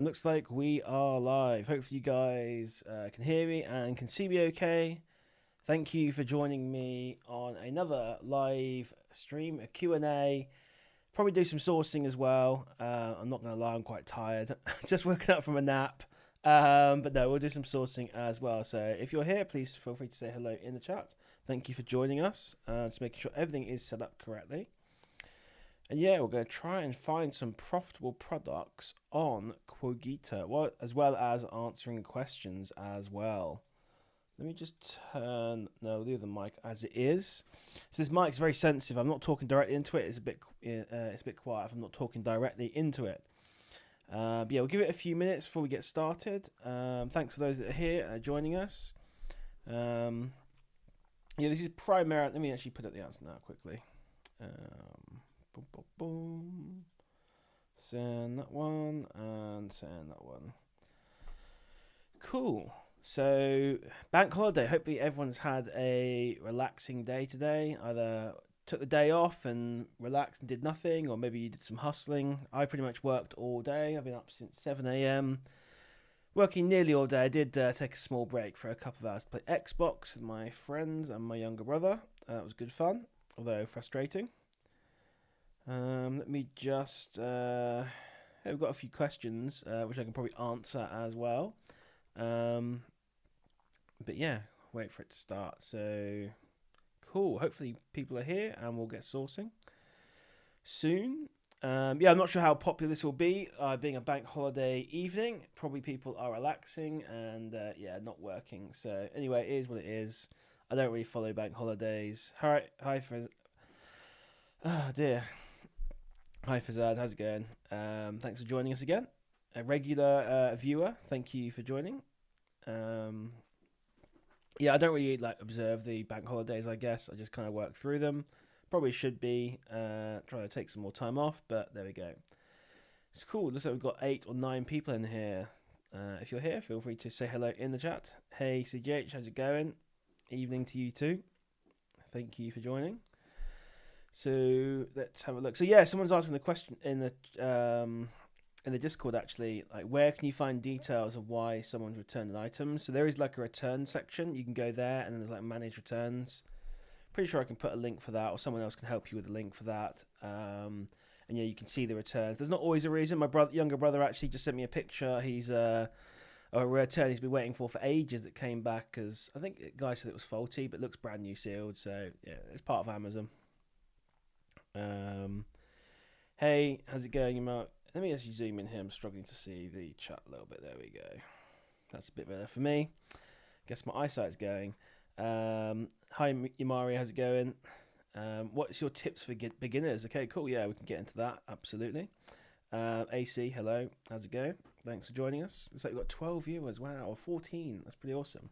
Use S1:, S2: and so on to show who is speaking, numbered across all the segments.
S1: Looks like we are live. Hopefully you guys can hear me and can see me okay. Thank you for joining me on another live stream, a Q&A. Probably do some sourcing as well. I'm not going to lie, I'm quite tired. Just woken up from a nap. But no, we'll do some sourcing as well. So if you're here, please feel free to say hello in the chat. Thank you for joining us. Just making sure everything is set up correctly. And yeah, we're going to try and find some profitable products on Qogita, as well as answering questions as well. Let me just turn, no, leave the mic as it is. So this mic's very sensitive. I'm not talking directly into it. It's a bit quiet if I'm not talking directly into it. But yeah, we'll give it a few minutes before we get started. Thanks for those that are here and joining us. Yeah, this is primarily, let me actually put up the answer now quickly. Boom, boom, boom. Send that one and send that one. Cool. So, bank holiday. Hopefully everyone's had a relaxing day today. Either took the day off and relaxed and did nothing, or maybe you did some hustling. I pretty much worked all day. I've been up since 7 a.m. Working nearly all day. I did take a small break for a couple of hours to play Xbox with my friends and my younger brother. It was good fun, although frustrating. Let me just... we've got a few questions, which I can probably answer as well. But yeah, wait for it to start. So, cool. Hopefully people are here and we'll get sourcing soon. Yeah, I'm not sure how popular this will be. Being a bank holiday evening, probably people are relaxing and, yeah, not working. So, anyway, it is what it is. I don't really follow bank holidays. Hi, friends. Oh, dear. Hi Fazad, how's it going? Thanks for joining us again. A regular viewer, thank you for joining. Yeah, I don't really observe the bank holidays, I guess. I just kind of work through them. Probably should be trying to take some more time off, but there we go. It's cool. Looks like we've got 8 or 9 people in here. If you're here, feel free to say hello in the chat. Hey CGH, how's it going? Evening to you too. Thank you for joining. So let's have a look. So yeah, someone's asking the question in the Discord actually, like where can you find details of why someone's returned an item? So there is like a return section. You can go there, and then there's like manage returns. Pretty sure I can put a link for that, or someone else can help you with a link for that. And yeah, you can see the returns. There's not always a reason. My younger brother actually just sent me a picture. He's a return he's been waiting for ages that came back because I think the guy said it was faulty, but it looks brand new sealed. So yeah, it's part of Amazon. Hey, how's it going, Mark? Let me actually zoom in here. I'm struggling to see the chat a little bit. There we go. That's a bit better for me. Guess my eyesight's going. Hi, Yamari, how's it going? What's your tips for beginners? Okay, cool. Yeah, we can get into that. Absolutely. AC, hello. How's it going? Thanks for joining us. Looks like we've got 12 viewers. Wow, or 14. That's pretty awesome.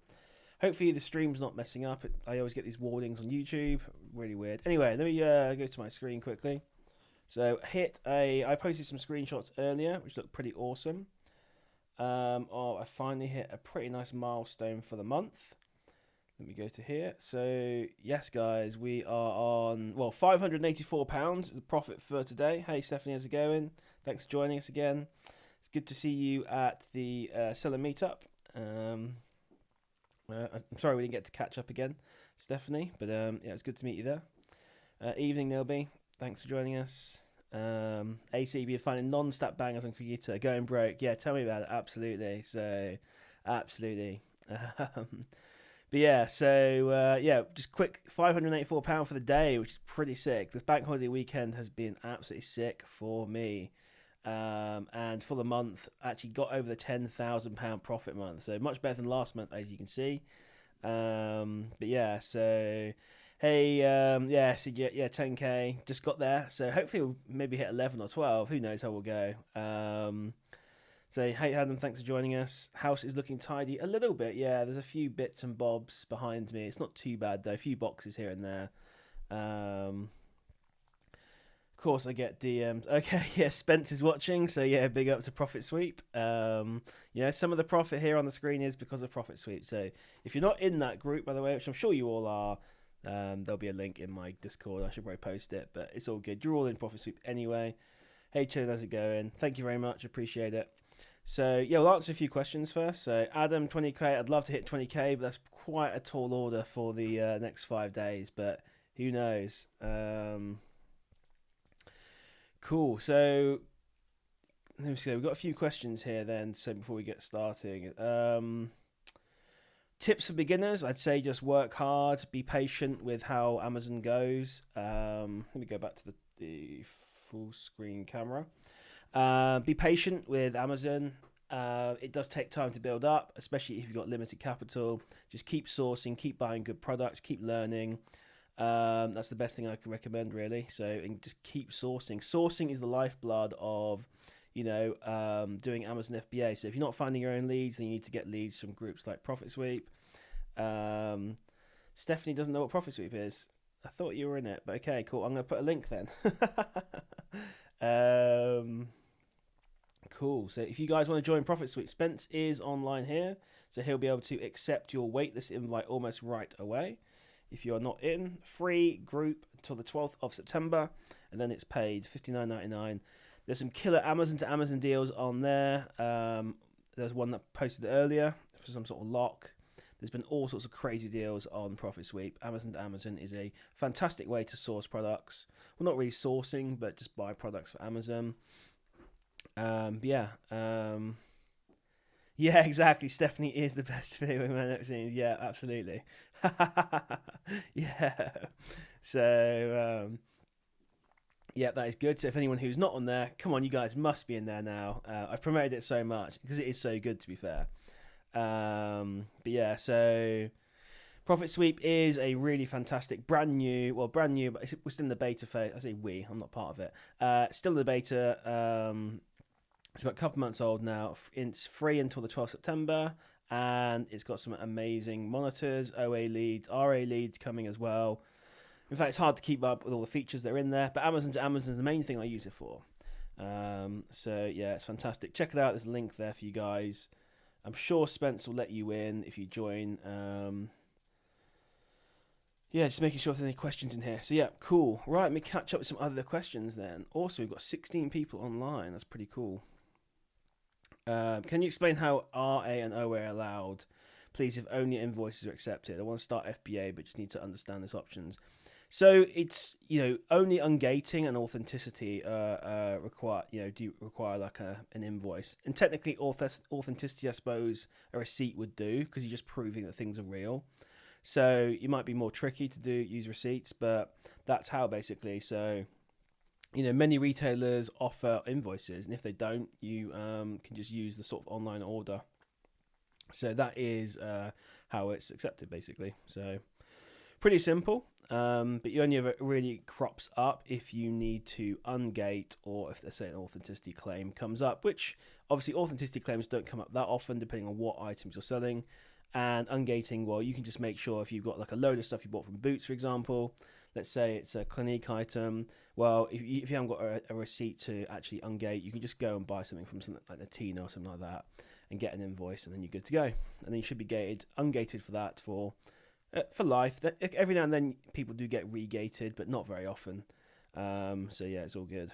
S1: Hopefully the stream's not messing up. I always get these warnings on YouTube. Really weird. Anyway, let me go to my screen quickly. So I posted some screenshots earlier, which look pretty awesome. I finally hit a pretty nice milestone for the month. Let me go to here. So yes, guys, we are on, well, £584, the profit for today. Hey, Stephanie, how's it going? Thanks for joining us again. It's good to see you at the seller meetup. I'm sorry we didn't get to catch up again, Stephanie, but yeah, it's good to meet you there. Evening, Nilby. Thanks for joining us. AC, you're finding non-stat bangers on Qogita, going broke. Yeah, tell me about it. Absolutely. So, absolutely. But yeah, so yeah, just quick £584 for the day, which is pretty sick. This bank holiday weekend has been absolutely sick for me. And for the month, actually got over the £10,000 profit month, so much better than last month, as you can see. But yeah, so hey, yeah, so yeah, 10k, just got there. So hopefully we'll maybe hit 11 or 12. Who knows how we'll go. So hey, Adam, thanks for joining us. House is looking tidy a little bit. Yeah, there's a few bits and bobs behind me. It's not too bad though. A few boxes here and there. Of course, I get DMs. Okay, yeah, Spence is watching, so yeah, big up to Profit Sweep. Yeah, some of the profit here on the screen is because of Profit Sweep. So if you're not in that group, by the way, which I'm sure you all are, there'll be a link in my Discord. I should probably post it, but it's all good. You're all in Profit Sweep anyway. Hey, Chen, how's it going? Thank you very much. Appreciate it. So yeah, we'll answer a few questions first. So Adam, 20k. I'd love to hit 20k, but that's quite a tall order for the next 5 days. But who knows? Cool. So let's see. We've got a few questions here. Then, so before we get starting, tips for beginners. I'd say just work hard, be patient with how Amazon goes. Let me go back to the full screen camera. Be patient with Amazon. It does take time to build up, especially if you've got limited capital. Just keep sourcing, keep buying good products, keep learning. That's the best thing I can recommend, really. So, and just keep sourcing. Sourcing is the lifeblood of, doing Amazon FBA. So if you're not finding your own leads, then you need to get leads from groups like Profit Sweep. Stephanie doesn't know what Profit Sweep is. I thought you were in it, but okay, cool. I'm going to put a link then. Cool. So if you guys want to join Profit Sweep, Spence is online here, so he'll be able to accept your waitlist invite almost right away. If you're not in, free group until the 12th of September, and then it's paid $59.99. There's some killer Amazon to Amazon deals on there. There's one that posted earlier for some sort of lock. There's been all sorts of crazy deals on Profit Sweep. Amazon to Amazon is a fantastic way to source products. Well, not really sourcing, but just buy products for Amazon. Yeah, exactly. Stephanie is the best video man I've ever seen. Yeah, absolutely. Yeah. So, yeah, that is good. So if anyone who's not on there, come on, you guys must be in there now. I've promoted it so much because it is so good, to be fair. But yeah, so Profit Sweep is a really fantastic, brand new, but we're still in the beta phase. I say I'm not part of it. Still in the beta. It's about a couple months old now. It's free until the 12th September, and it's got some amazing monitors, OA leads, RA leads coming as well. In fact, it's hard to keep up with all the features that are in there, but Amazon to Amazon is the main thing I use it for. So yeah, it's fantastic. Check it out. There's a link there for you guys. I'm sure Spence will let you in if you join. Yeah, just making sure if there's any questions in here. So yeah, cool. Right, let me catch up with some other questions then. Also, we've got 16 people online. That's pretty cool. Can you explain how RA and OA are allowed? Please, if only invoices are accepted. I want to start FBA, but just need to understand these options. So it's, only ungating and authenticity do require like an invoice. And technically authenticity, I suppose, a receipt would do, because you're just proving that things are real. So it might be more tricky to use receipts, but that's how basically. So, many retailers offer invoices, and if they don't, you can just use the sort of online order. So that is how it's accepted, basically. So pretty simple, but you only ever really crops up if you need to ungate, or if, let's say, an authenticity claim comes up, which obviously authenticity claims don't come up that often, depending on what items you're selling. And ungating, well, you can just make sure if you've got like a load of stuff you bought from Boots, for example, let's say it's a Clinique item. Well, if you haven't got a receipt to actually ungate, you can just go and buy something from something like Natina or something like that and get an invoice, and then you're good to go. And then you should be ungated for that for life. Every now and then people do get regated, but not very often. So yeah, it's all good.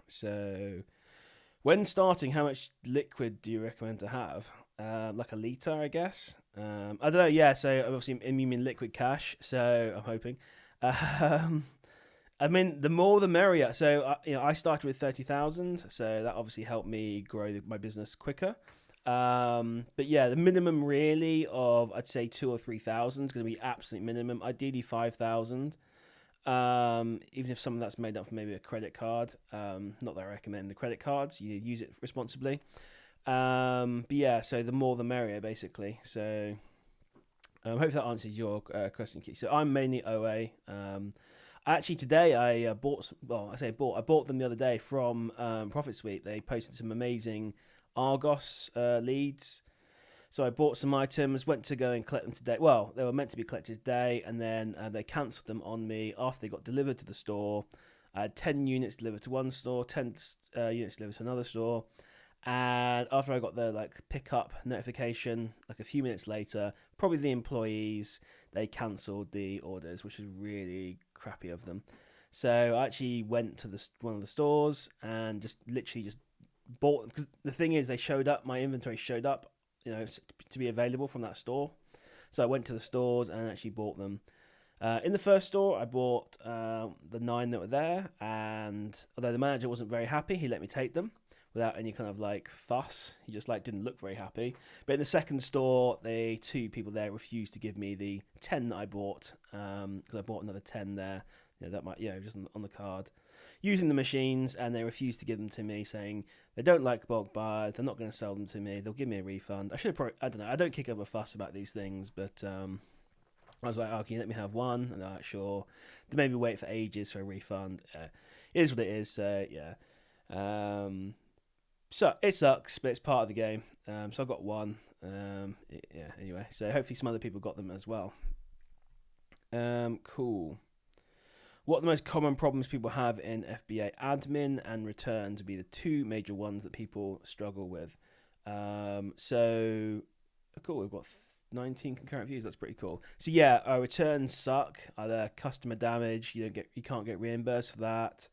S1: So when starting, how much liquid do you recommend to have? Like a litre, I guess. I don't know. Yeah, so obviously you mean liquid cash. So I'm hoping. I mean, the more the merrier. So I started with 30,000, so that obviously helped me grow my business quicker. But yeah, the minimum really of, I'd say 2,000 or 3,000 is going to be absolute minimum. Ideally 5,000. Even if some of that's made up from maybe a credit card. Not that I recommend the credit cards. You use it responsibly. But yeah, so the more the merrier, basically. So I hope that answers your question, Keith. So I'm mainly OA. Actually, today I bought them the other day from Profit Sweep. They posted some amazing Argos leads. So I bought some items, went to go and collect them today. Well, they were meant to be collected today, and then they cancelled them on me after they got delivered to the store. I had 10 units delivered to one store, 10 units delivered to another store. And after I got the pickup notification, like a few minutes later, probably the employees, they cancelled the orders, which is really crappy of them. So I actually went to one of the stores and just bought them, because the thing is, they showed up. My inventory showed up, to be available from that store. So I went to the stores and actually bought them. In the first store, I bought the 9 that were there, and although the manager wasn't very happy, he let me take them without any kind of like fuss. He just like didn't look very happy. But in the second store, the 2 people there refused to give me the 10 that I bought, because I bought another 10 there. That might, just on the card, using the machines, and they refused to give them to me, saying they don't like bulk buyers, they're not going to sell them to me, they'll give me a refund. I don't know, I don't kick up a fuss about these things, but I was like, oh, can you let me have one? And they're like, sure. They made me wait for ages for a refund. It is what it is, so yeah. So it sucks, but it's part of the game. So I got one. Anyway, so hopefully some other people got them as well. Cool. What are the most common problems people have in FBA? Admin and returns would be the 2 major ones that people struggle with. So cool, we've got 19 concurrent views. That's pretty cool. So yeah, our returns suck. Either customer damage, you can't get reimbursed for that.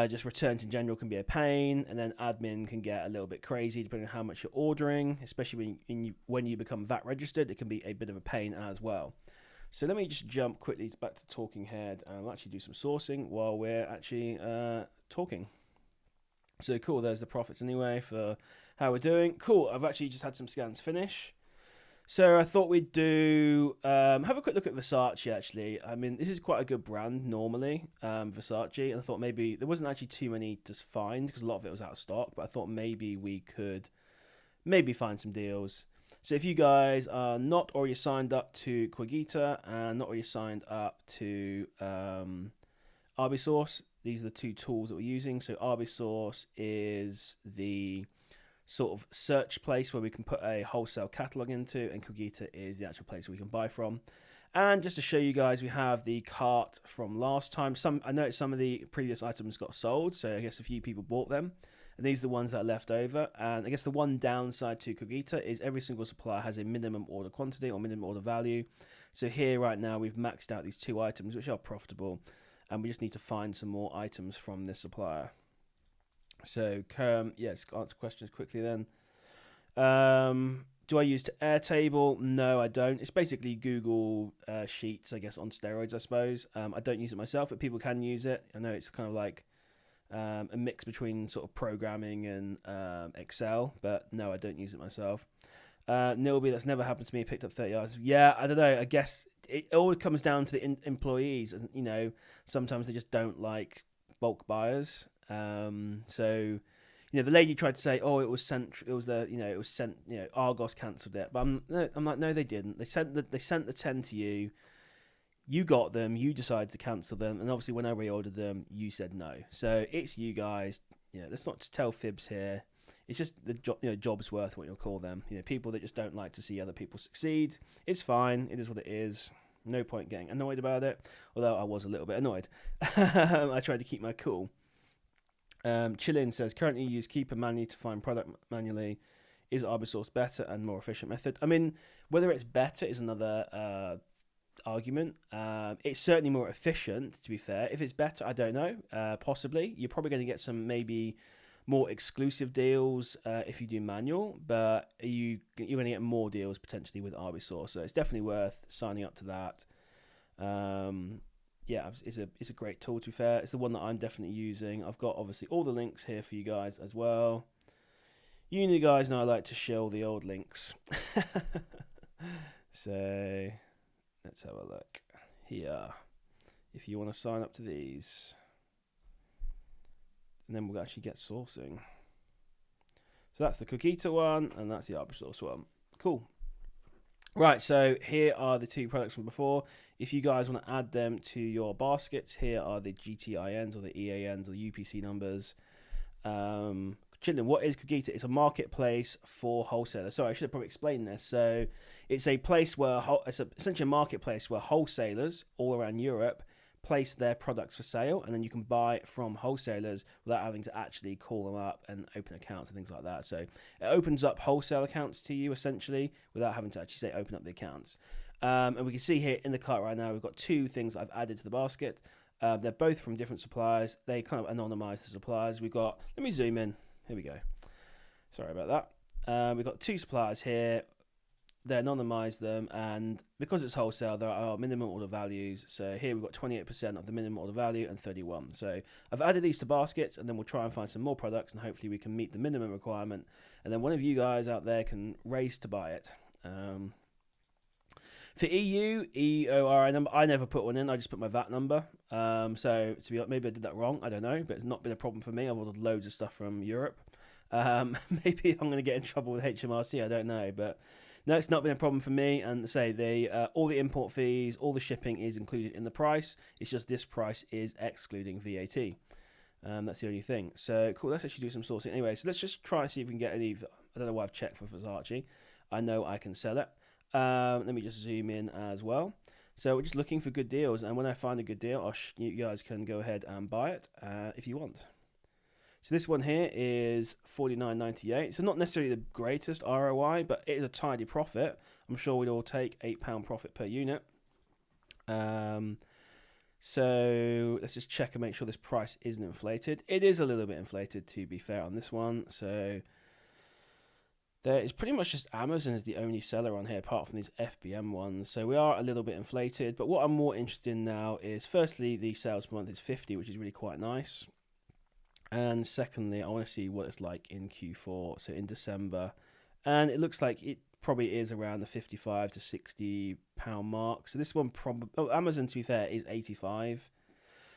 S1: Just returns in general can be a pain, and then admin can get a little bit crazy depending on how much you're ordering, especially when you become VAT registered. It can be a bit of a pain as well. So let me just jump quickly back to Talking Head, and I'll actually do some sourcing while we're actually talking. So cool, there's the profits anyway for how we're doing. Cool, I've actually just had some scans finish. So I thought we'd do have a quick look at Versace actually. I mean, this is quite a good brand normally, Versace, and I thought maybe there wasn't actually too many to find because a lot of it was out of stock, but I thought maybe we could find some deals. So if you guys are not already signed up to Qogita and not already signed up to Arbisource, these are the 2 tools that we're using. So Arbisource is the sort of search place where we can put a wholesale catalog into, and Qogita is the actual place where we can buy from. And just to show you guys, we have the cart from last time. I noticed some of the previous items got sold, so I guess a few people bought them. And these are the ones that are left over. And I guess the one downside to Qogita is every single supplier has a minimum order quantity or minimum order value. So here right now we've maxed out these 2 items which are profitable, and we just need to find some more items from this supplier. So let's answer questions quickly then. Do I use Airtable? No, I don't. It's basically Google Sheets, I guess, on steroids, I suppose. I don't use it myself, but people can use it. I know it's kind of like a mix between sort of programming and Excel, but no, I don't use it myself. Nilby, that's never happened to me. Picked up 30 items. Yeah, I don't know. I guess it all comes down to the employees, and sometimes they just don't like bulk buyers. So the lady tried to say, oh, it was sent. It was sent. Argos cancelled it, but I'm like, no, they didn't. They sent the 10 to you. You got them, you decided to cancel them, and obviously when I reordered them, you said no. So it's you guys. Let's not just tell fibs here. It's just the job's worth, what you'll call them. People that just don't like to see other people succeed. It's fine. It is what it is. No point getting annoyed about it. Although I was a little bit annoyed. I tried to keep my cool. Chillin says, currently use Keeper manually to find product manually. Is Arbisource better and more efficient method? I mean, whether it's better is another argument. It's certainly more efficient, to be fair. If it's better, I don't know. Possibly. You're probably going to get some maybe more exclusive deals if you do manual, but you're going to get more deals potentially with Arbisource. So it's definitely worth signing up to that. It's a great tool, to be fair. It's the one that I'm definitely using. I've got obviously all the links here for you guys as well. You guys know I like to show the old links. So let's have a look here. If you want to sign up to these, and then we'll actually get sourcing. So that's the Qogita one, and that's the Arbisource one. Cool. Right, so here are the 2 products from before. If you guys want to add them to your baskets, here are the GTINs or the EANs or the UPC numbers. Children, what is Qogita? It's a marketplace for wholesalers. Sorry, I should have probably explained this. So it's a place where it's essentially a marketplace where wholesalers all around Europe place their products for sale, and then you can buy from wholesalers without having to actually call them up and open accounts and things like that. So it opens up wholesale accounts to you essentially without having to actually say open up the accounts. And we can see here in the cart right now we've got 2 things I've added to the basket. They're both from different suppliers. They kind of anonymize the suppliers. We've got, let me zoom in. Here we go. Sorry about that. We've got 2 suppliers here. They anonymise them, and because it's wholesale, there are minimum order values. So here we've got 28% of the minimum order value and 31. So I've added these to baskets, and then we'll try and find some more products, and hopefully we can meet the minimum requirement. And then one of you guys out there can race to buy it. For EU, EORI number, I never put one in. I just put my VAT number. So to be honest, maybe I did that wrong. I don't know, but it's not been a problem for me. I've ordered loads of stuff from Europe. Maybe I'm going to get in trouble with HMRC. I don't know, but no, it's not been a problem for me. And say all the import fees, all the shipping is included in the price. It's just this price is excluding VAT. That's the only thing. So cool. Let's actually do some sourcing anyway. So let's just try and see if we can get any. I don't know why I've checked for Versace. I know I can sell it. Let me just zoom in as well. So we're just looking for good deals, and when I find a good deal, you guys can go ahead and buy it if you want. So this one here is $49.98. So not necessarily the greatest ROI, but it is a tidy profit. I'm sure we'd all take £8 profit per unit. So let's just check and make sure this price isn't inflated. It is a little bit inflated, to be fair, on this one. So there is pretty much just Amazon is the only seller on here, apart from these FBM ones. So we are a little bit inflated. But what I'm more interested in now is, firstly, the sales per month is 50, which is really quite nice. And secondly, I want to see what it's like in Q4, so in December. And it looks like it probably is around the 55 to 60 pound mark. So this one probably, Amazon, to be fair, is 85.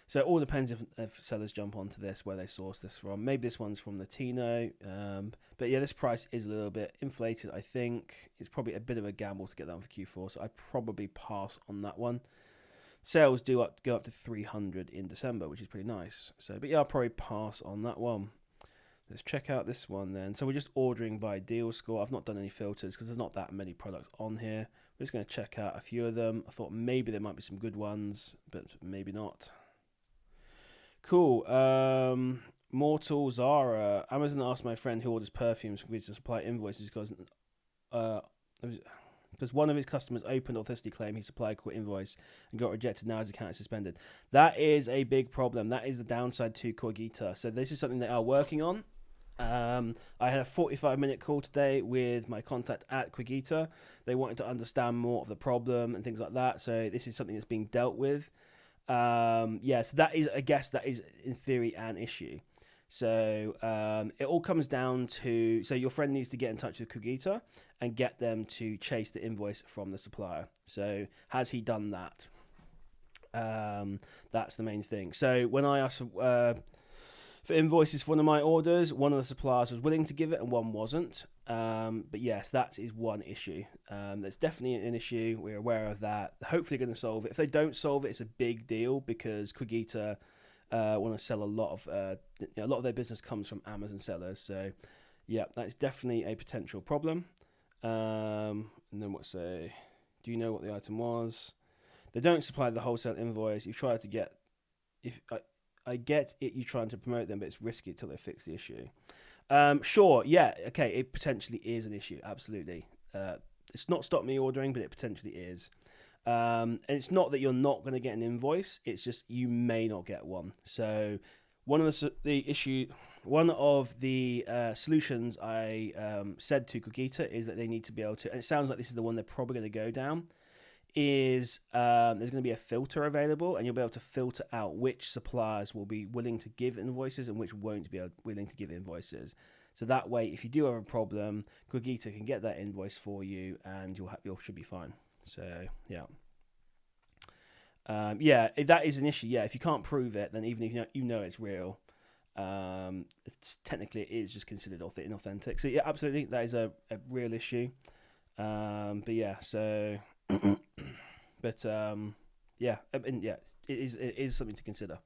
S1: So it all depends if sellers jump onto this, where they source this from. Maybe this one's from Latino. But yeah, this price is a little bit inflated, I think. It's probably a bit of a gamble to get that one for Q4, so I'd probably pass on that one. Sales do go up to 300 in December, which is pretty nice. So, but yeah, I'll probably pass on that one. Let's check out this one then. So we're just ordering by deal score. I've not done any filters because there's not that many products on here. We're just going to check out a few of them. I thought maybe there might be some good ones, but maybe not. Cool. Mortal Zara. Amazon asked my friend who orders perfumes for me to supply invoices because one of his customers opened authenticity claim, he supplied quit invoice and got rejected. Now his account is suspended. That is a big problem. That is the downside to Qogita. So this is something they are working on. I had a 45-minute call today with my contact at Qogita. They wanted to understand more of the problem and things like that. So this is something that's being dealt with. Yeah, so that is, I guess, that is in theory an issue. So it all comes down to, so your friend needs to get in touch with Qogita and get them to chase the invoice from the supplier. So has he done that? That's the main thing. So when I asked for invoices for one of my orders, one of the suppliers was willing to give it and one wasn't. But yes, that is one issue. That's definitely an issue. We're aware of that. Hopefully going to solve it. If they don't solve it, it's a big deal because Qogita want to sell a lot of their business comes from Amazon sellers. So yeah, that's definitely a potential problem. And then do you know what the item was? They don't supply the wholesale invoice. You try to get, I get it, you're trying to promote them, but it's risky until they fix the issue. Sure, yeah, okay, it potentially is an issue, absolutely. It's not stopped me ordering, but it potentially is. And it's not that you're not going to get an invoice, it's just you may not get one. So one of the solutions I said to Qogita is that they need to be able to, and it sounds like this is the one they're probably going to go down, is there's going to be a filter available, and you'll be able to filter out which suppliers will be willing to give invoices and which won't be willing to give invoices. So that way, if you do have a problem, Qogita can get that invoice for you, and you should be fine. So yeah, yeah, that is an issue. Yeah, if you can't prove it, then even if you know it's real, technically it is just considered inauthentic. So yeah, absolutely, that is a real issue. But yeah, so. But yeah, I mean, yeah, it is something to consider.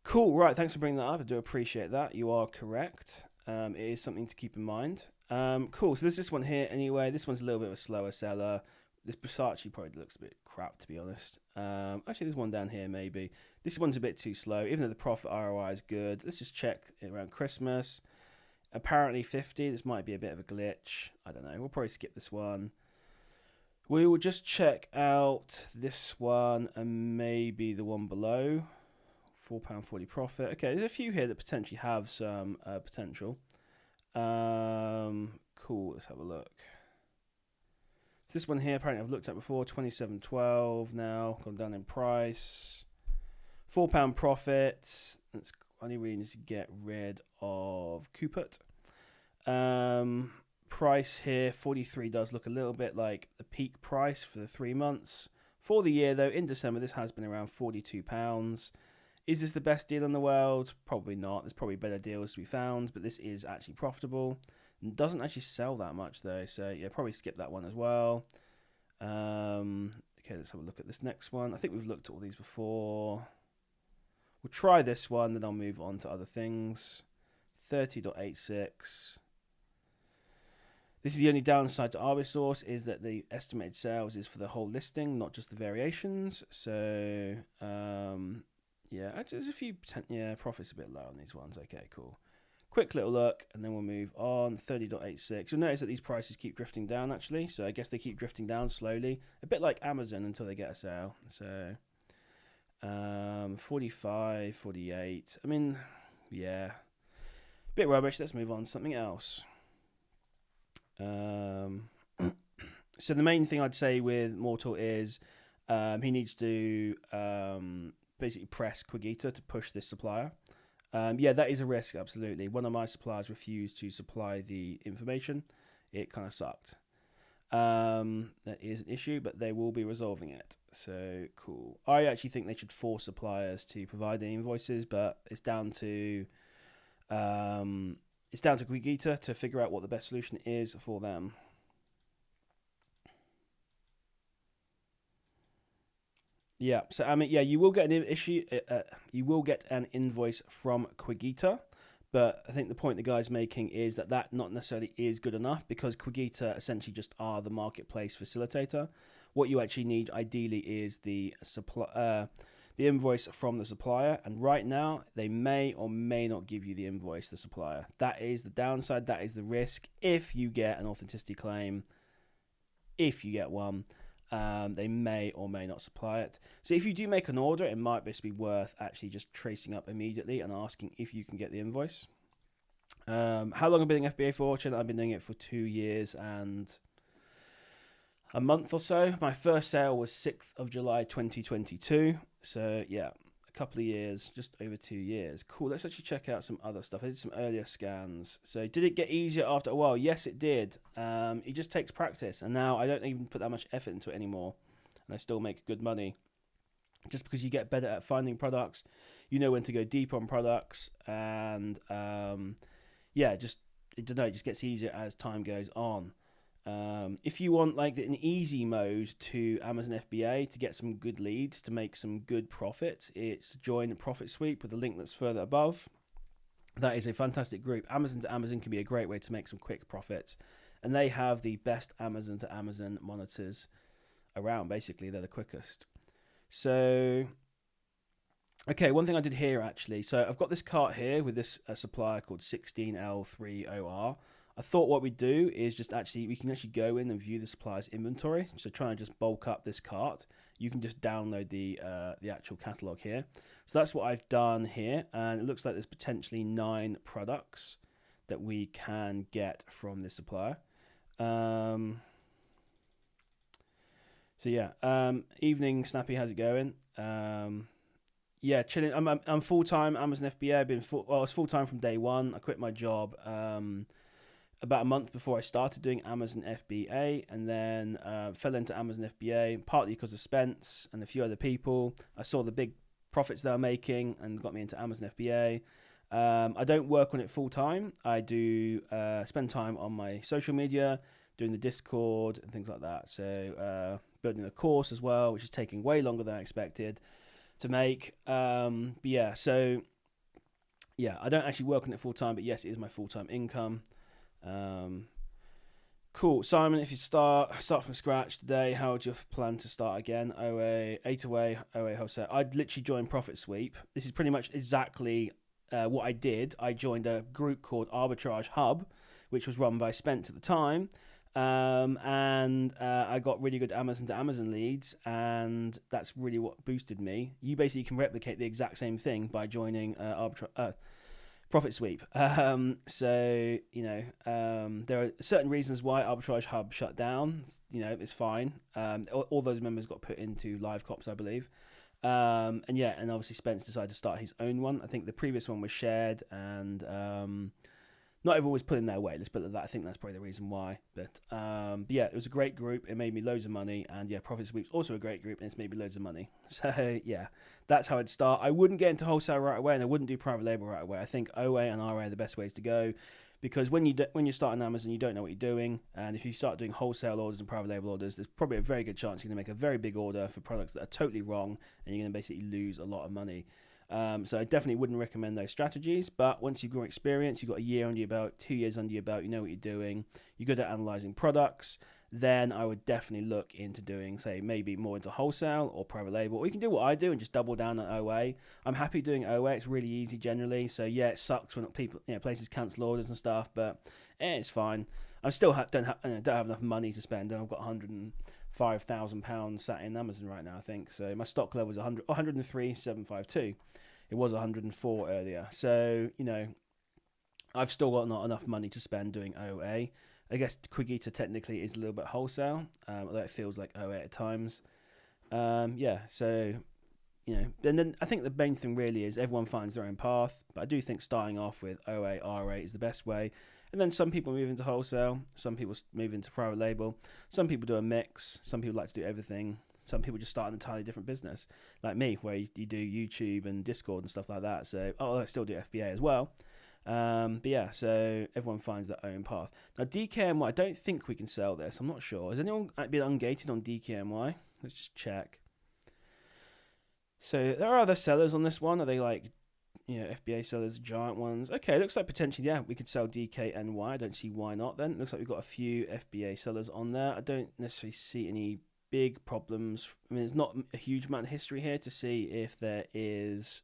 S1: Cool, right? Thanks for bringing that up. I do appreciate that. You are correct. It is something to keep in mind. Cool. So there's this one here. Anyway, this one's a little bit of a slower seller. This Versace probably looks a bit crap, to be honest. Actually, there's one down here maybe. This one's a bit too slow, even though the profit ROI is good. Let's just check around Christmas. Apparently 50. This might be a bit of a glitch. I don't know. We'll probably skip this one. We will just check out this one and maybe the one below. £4.40 profit. Okay, there's a few here that potentially have some potential. Cool, let's have a look. So this one here, apparently I've looked at before, 27.12 now, gone down in price. £4 profit. That's only really need to get rid of Coupet. Price here, 43 does look a little bit like the peak price for the 3 months. For the year though, in December, this has been around £42. Is this the best deal in the world? Probably not. There's probably better deals to be found, but this is actually profitable. It doesn't actually sell that much though, so yeah, probably skip that one as well. Okay, let's have a look at this next one. I think we've looked at all these before. We'll try this one, then I'll move on to other things. 30.86. This is the only downside to Arbisource, is that the estimated sales is for the whole listing, not just the variations. So, yeah, actually, there's a few, profits a bit low on these ones. Okay, cool. Quick little look, and then we'll move on. 30.86. You'll notice that these prices keep drifting down, actually. So I guess they keep drifting down slowly. A bit like Amazon until they get a sale. So, 45, 48. I mean, yeah. Bit rubbish. Let's move on to something else. So the main thing I'd say with Mortal is he needs to basically press Qogita to push this supplier. Yeah, that is a risk, absolutely. One of my suppliers refused to supply the information. It kind of sucked. That is an issue, but they will be resolving it. So cool. I actually think they should force suppliers to provide the invoices, but it's down to Qogita to figure out what the best solution is for them. Yeah, so I mean, yeah, you will get an issue. You will get an invoice from Qogita, but I think the point the guy's making is that that not necessarily is good enough, because Qogita essentially just are the marketplace facilitator. What you actually need ideally is the invoice from the supplier, and right now they may or may not give you the invoice, the supplier. That is the downside, that is the risk. If you get an authenticity claim, if you get one, they may or may not supply it. So if you do make an order, it might just be worth actually just tracing up immediately and asking if you can get the invoice. How long I've been doing FBA for? I've been doing it for 2 years and a month or so. My first sale was 6th of July 2022. So yeah, a couple of years, just over 2 years. Cool, let's actually check out some other stuff. I did some earlier scans. So did it get easier after a while? Yes, it did. It just takes practice, and now I don't even put that much effort into it anymore, and I still make good money. Just because you get better at finding products, you know when to go deep on products, and yeah, just it just gets easier as time goes on. If you want like an easy mode to Amazon FBA to get some good leads, to make some good profits, it's join Profit Sweep with the link that's further above. That is a fantastic group. Amazon to Amazon can be a great way to make some quick profits, and they have the best Amazon to Amazon monitors around. Basically, they're the quickest. So okay, one thing I did here actually, so I've got this cart here with this supplier called 16L3OR. I thought what we'd do is we can actually go in and view the supplier's inventory. So trying to just bulk up this cart, you can just download the actual catalog here. So that's what I've done here, and it looks like there's potentially 9 products that we can get from this supplier. So yeah, evening Snappy, how's it going? Yeah, chilling. I'm full time Amazon FBA. I was full time from day one. I quit my job about a month before I started doing Amazon FBA, and then fell into Amazon FBA partly because of Spence and a few other people. I saw the big profits they were making and got me into Amazon FBA. I don't work on it full time. I do spend time on my social media, doing the Discord and things like that. So building a course as well, which is taking way longer than I expected to make. But yeah, so yeah, I don't actually work on it full time, but yes, it is my full time income. Cool. Simon, if you start from scratch today, how would you plan to start again? OA, 8away, OA wholesale. I'd literally join Profit Sweep. This is pretty much exactly what I did. I joined a group called Arbitrage Hub, which was run by Spence at the time. And I got really good Amazon to Amazon leads, and that's really what boosted me. You basically can replicate the exact same thing by joining Profit Sweep. So there are certain reasons why Arbitrage Hub shut down. It's fine. All those members got put into live cops, I believe. And obviously Spence decided to start his own one. I think the previous one was shared, and not everyone was pulling their weight. Let's put it like that. I think that's probably the reason why. But yeah, it was a great group. It made me loads of money, and yeah, Profit Sweep's also a great group, and it's made me loads of money. So yeah, that's how I'd start. I wouldn't get into wholesale right away, and I wouldn't do private label right away. I think OA and RA are the best ways to go, because when you start on Amazon, you don't know what you're doing, and if you start doing wholesale orders and private label orders, there's probably a very good chance you're going to make a very big order for products that are totally wrong, and you're going to basically lose a lot of money. So I definitely wouldn't recommend those strategies. But once you've got experience, you've got a year under your belt, 2 years under your belt, you know what you're doing, you're good at analyzing products, then I would definitely look into doing, say, maybe more into wholesale or private label. Or you can do what I do and just double down on OA. I'm happy doing OA. It's really easy generally. So yeah, it sucks when places cancel orders and stuff, but it's fine. I still don't have enough money to spend, and I've got £105,000 sat in Amazon right now, I think. So my stock level is 103,752. It was 104 earlier. So, I've still got not enough money to spend doing OA. I guess Qogita technically is a little bit wholesale, although it feels like OA at times. So, and then I think the main thing really is everyone finds their own path. But I do think starting off with OA, RA is the best way. And then some people move into wholesale, some people move into private label, some people do a mix, some people like to do everything, some people just start an entirely different business, like me, where you do YouTube and Discord and stuff like that. So, I still do FBA as well. But yeah, so everyone finds their own path. Now, DKNY, I don't think we can sell this. I'm not sure. Has anyone been ungated on DKNY? Let's just check. So there are other sellers on this one. Are they like FBA sellers, giant ones? Okay, looks like potentially, yeah, we could sell DKNY. I don't see why not then. Looks like we've got a few FBA sellers on there. I don't necessarily see any big problems. I mean, there's not a huge amount of history here to see if there is...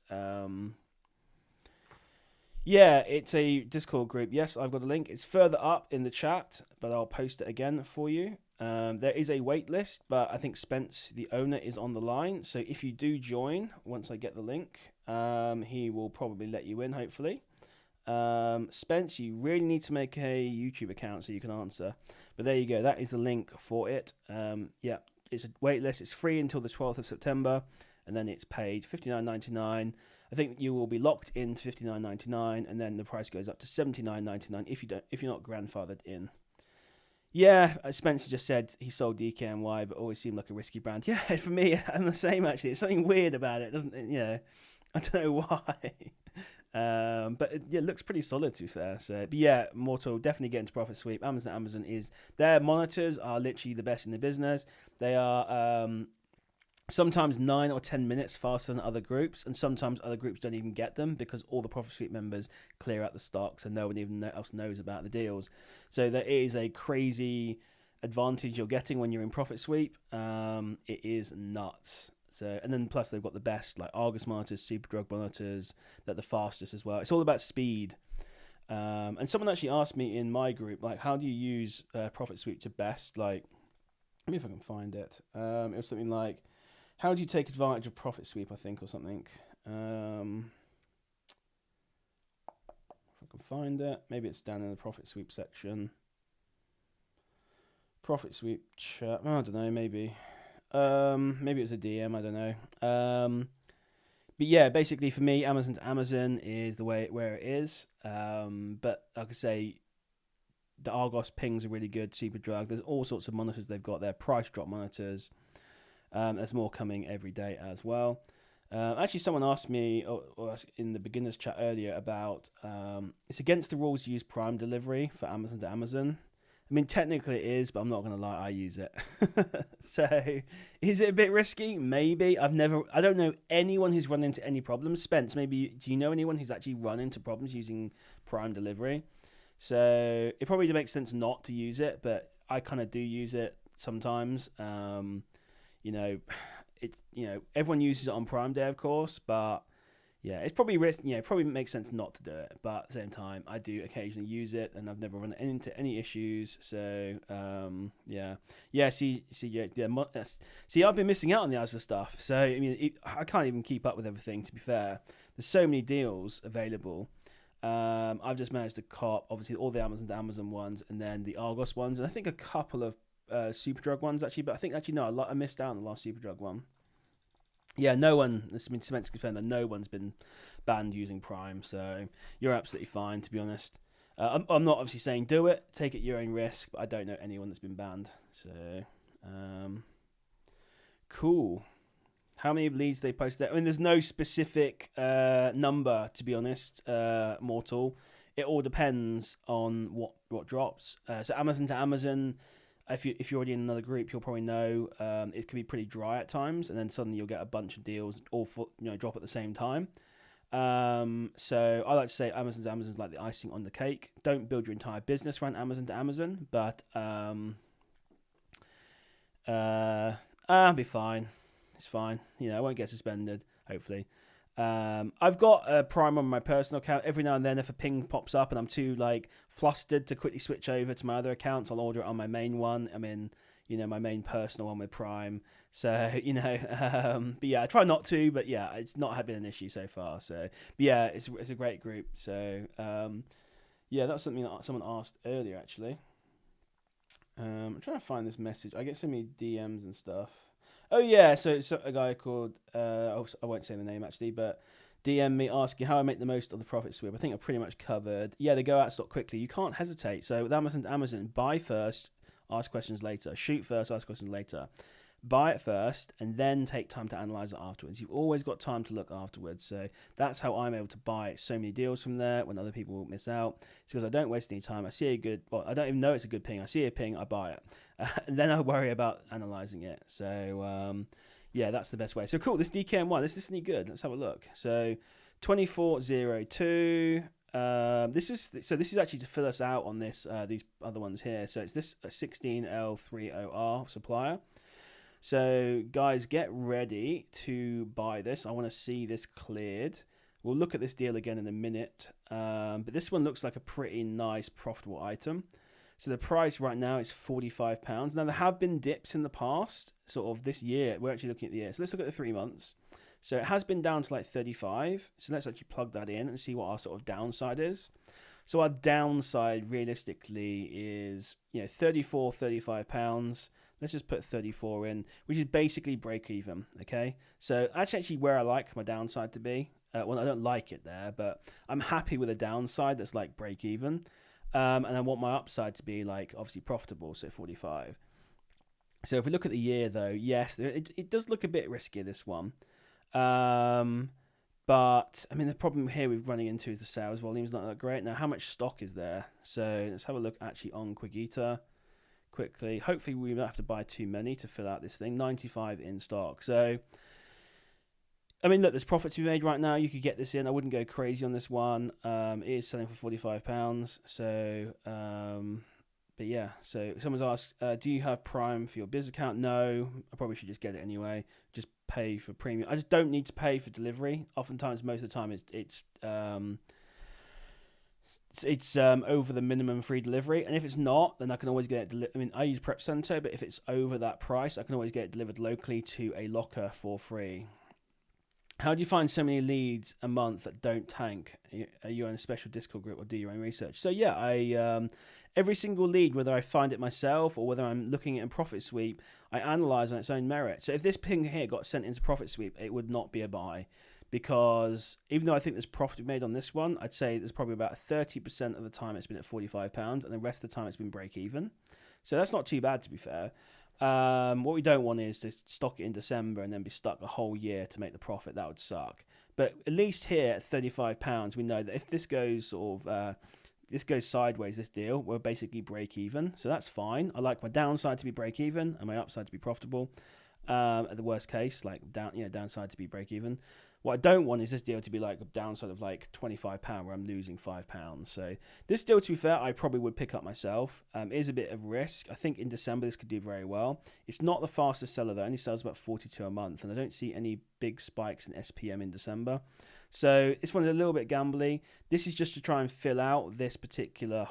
S1: Yeah, it's a Discord group. Yes, I've got a link. It's further up in the chat, but I'll post it again for you. There is a wait list, but I think Spence, the owner, is on the line. So if you do join, once I get the link, he will probably let you in, hopefully. Spence, you really need to make a YouTube account so you can answer. But there you go. That is the link for it. Yeah, it's a wait list. It's free until the 12th of September, and then it's paid $59.99. I think you will be locked into $59.99, and then the price goes up to $79.99 if you're not grandfathered in. Yeah, Spencer just said he sold DKNY, but always seemed like a risky brand. Yeah, for me, I'm the same actually. It's something weird about it, doesn't it? I don't know why. But it looks pretty solid, to be fair. So, but yeah, Mortal, definitely get into Profit Sweep. Amazon is, their monitors are literally the best in the business. They are sometimes 9 or 10 minutes faster than other groups, and sometimes other groups don't even get them because all the Profit Sweep members clear out the stocks and no one even else knows about the deals. So there is a crazy advantage you're getting when you're in Profit Sweep. It is nuts. So, and then plus they've got the best like Argus monitors, Superdrug monitors, that the fastest as well. It's all about speed. And someone actually asked me in my group, like, how do you use Profit Sweep to best? Like, let me if I can find it. It was something like, how do you take advantage of Profit Sweep, I think, or something. If I can find it. Maybe it's down in the Profit Sweep section. Profit Sweep chat. I don't know, maybe. Maybe it was a DM, I don't know. But yeah, basically for me, Amazon to Amazon is the way where it is. But like I say, the Argos pings are really good, Superdrug. There's all sorts of monitors they've got there, price drop monitors. There's more coming every day as well. Actually, someone asked me or in the beginners chat earlier about it's against the rules to use Prime delivery for Amazon to Amazon. I mean, technically it is, but I'm not going to lie, I use it. So, is it a bit risky? Maybe. I don't know anyone who's run into any problems. Spence, maybe, do you know anyone who's actually run into problems using Prime delivery? So, it probably makes sense not to use it, but I kind of do use it sometimes. Everyone uses it on Prime Day, of course, but Yeah, it's probably risk. Yeah, it probably makes sense not to do it, but at the same time, I do occasionally use it, and I've never run into any issues. So yeah, yeah. See, I've been missing out on the other stuff. So I mean, I can't even keep up with everything. To be fair, there's so many deals available. I've just managed to cop obviously all the Amazon ones, and then the Argos ones, and I think a couple of Superdrug ones actually. But I think actually no, I missed out on the last Superdrug one. Yeah, no one. It's been cement to confirm that no one's been banned using Prime, so you're absolutely fine. To be honest, I'm not obviously saying do it. Take it at your own risk, but I don't know anyone that's been banned. So, cool. How many leads they posted there? I mean, there's no specific number, to be honest, Mortal. It all depends on what drops. So Amazon to Amazon. If you're already in another group, you'll probably know it can be pretty dry at times, and then suddenly you'll get a bunch of deals all drop at the same time. So I like to say Amazon's like the icing on the cake. Don't build your entire business around Amazon to Amazon, but I'll be fine. It's fine. I won't get suspended, hopefully. I've got a Prime on my personal account. Every now and then, if a ping pops up and I'm too flustered to quickly switch over to my other accounts, I'll order it on my main one. I mean, my main personal one with Prime. So, but yeah, I try not to, but yeah, it's not been an issue so far. So, but yeah, it's a great group. So, yeah, that's something that someone asked earlier, actually. I'm trying to find this message. I get so many DMs and stuff. Oh yeah, so it's a guy called I won't say the name actually, but DM me asking how I make the most of the profit sweep. I think I pretty much covered. Yeah, they go out of stock quickly. You can't hesitate. So with Amazon, buy first, ask questions later. Shoot first, ask questions later. Buy it first, and then take time to analyze it afterwards. You've always got time to look afterwards. So that's how I'm able to buy so many deals from there when other people miss out. It's because I don't waste any time. I see I don't even know it's a good ping. I see a ping, I buy it. And then I worry about analyzing it. So, yeah, that's the best way. So cool, this DKM1, this is any good. Let's have a look. So 2402. This is actually to fill us out on this these other ones here. So it's this 16L30R supplier. So guys, get ready to buy this. I want to see this cleared. We'll look at this deal again in a minute, but this one looks like a pretty nice profitable item. So the price right now is £45. Now there have been dips in the past, sort of this year. We're actually looking at the year. So let's look at the 3 months. So it has been down to like 35. So let's actually plug that in and see what our sort of downside is. So our downside realistically is, 34, £35. Let's just put 34 in, which is basically break even, okay? So that's actually where I like my downside to be. Well, I don't like it there, but I'm happy with a downside that's like break even. And I want my upside to be like obviously profitable, so 45. So if we look at the year though, yes, it does look a bit riskier, this one. But I mean, the problem here we're running into is the sales volume is not that great. Now, how much stock is there? So let's have a look actually on Qogita quickly. Hopefully we don't have to buy too many to fill out this thing. 95 in stock. So I mean, look, there's profit to be made right now. You could get this in. I wouldn't go crazy on this one. It is selling for £45. So but yeah, so someone's asked, do you have Prime for your biz account? No, I probably should just get it anyway. Just pay for premium. I just don't need to pay for delivery. Oftentimes, most of the time, it's over the minimum free delivery, and if it's not, then I can always get it. I mean, I use Prep Center, but if it's over that price, I can always get it delivered locally to a locker for free. How do you find so many leads a month that don't tank? Are you on a special Discord group or do your own research? So yeah, I every single lead, whether I find it myself or whether I'm looking at a profit sweep, I analyze on its own merit. So if this ping here got sent into profit sweep, it would not be a buy, because even though I think there's profit made on this one, I'd say there's probably about 30% of the time it's been at £45, and the rest of the time it's been break even. So that's not too bad, to be fair. What we don't want is to stock it in December and then be stuck a whole year to make the profit. That would suck. But at least here at £35, we know that if this goes this goes sideways, this deal, we're basically break even. So that's fine. I like my downside to be break even and my upside to be profitable. At the worst case, like downside to be break even. What I don't want is this deal to be like a downside of like £25 where I'm losing £5. So this deal, to be fair, I probably would pick up myself. It is a bit of risk. I think in December this could do very well. It's not the fastest seller though. It only sells about 42 a month, and I don't see any big spikes in SPM in December. So this one's a little bit gambly. This is just to try and fill out this particular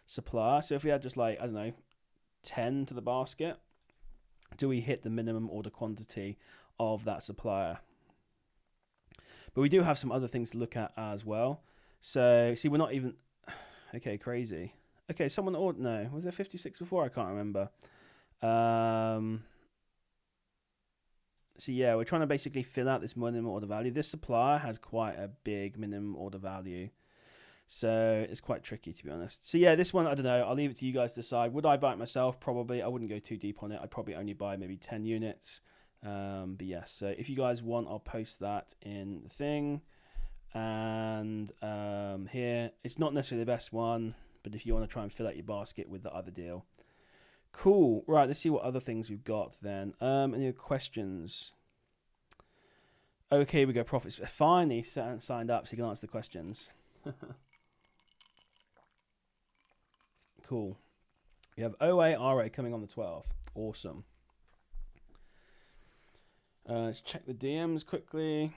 S1: supplier. So if we had just like, I don't know, 10 to the basket, do we hit the minimum order quantity of that supplier? But we do have some other things to look at as well. So see, we're not even okay. Crazy. Okay, someone ordered. No, was there 56 before? I can't remember. So yeah, we're trying to basically fill out this minimum order value. This supplier has quite a big minimum order value, so it's quite tricky, to be honest. So yeah, this one, I don't know. I'll leave it to you guys to decide. Would I buy it myself? Probably. I wouldn't go too deep on it. I'd probably only buy maybe 10 units. But yes, so if you guys want, I'll post that in the thing. And here, it's not necessarily the best one, but if you want to try and fill out your basket with the other deal. Cool. Right, let's see what other things we've got then. Any other questions? Okay, we go. Profits. Finally signed up so you can answer the questions. Cool. We have OA, RA coming on the 12th. Awesome. Let's check the DMs quickly.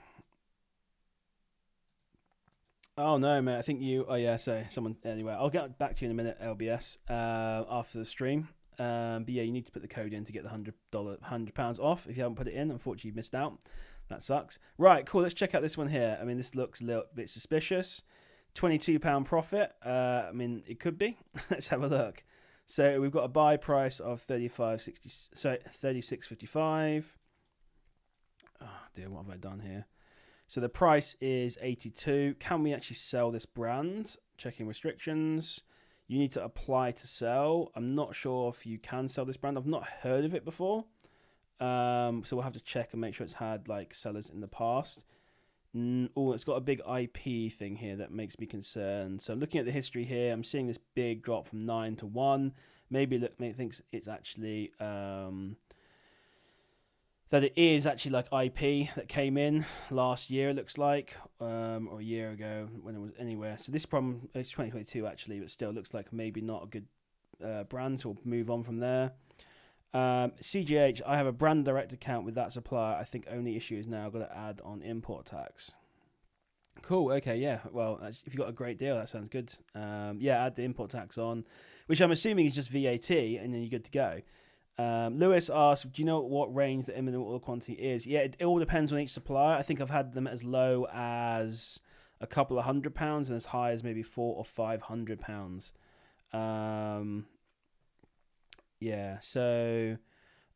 S1: Oh no, mate. I think you. Oh yeah. So someone. Anyway, I'll get back to you in a minute, LBS. After the stream. But yeah, you need to put the code in to get the £100 off. If you haven't put it in, unfortunately, you've missed out. That sucks. Right, cool. Let's check out this one here. I mean, this looks a little bit suspicious. £22 profit. I mean, it could be. Let's have a look. So we've got a buy price of 35.60. So 36.55. Oh dear, what have I done here? So the price is 82. Can we actually sell this brand? Checking restrictions. You need to apply to sell. I'm not sure if you can sell this brand. I've not heard of it before. So we'll have to check and make sure it's had like sellers in the past. Oh, it's got a big IP thing here that makes me concerned. So looking at the history here, I'm seeing this big drop from 9 to 1. Maybe thinks it's actually that it is actually like IP that came in last year, it looks like, or a year ago when it was anywhere. So this problem, it's 2022 actually, but still looks like maybe not a good brand, so we'll move on from there. CGH, I have a brand direct account with that supplier. I think only issue is now I've got to add on import tax. Cool, okay, yeah. Well, if you've got a great deal, that sounds good. Yeah, add the import tax on, which I'm assuming is just VAT, and then you're good to go. Lewis asked, do you know what range the minimum order quantity is? Yeah, it all depends on each supplier. I think I've had them as low as a couple of £100 and as high as maybe £400 or £500. Yeah, so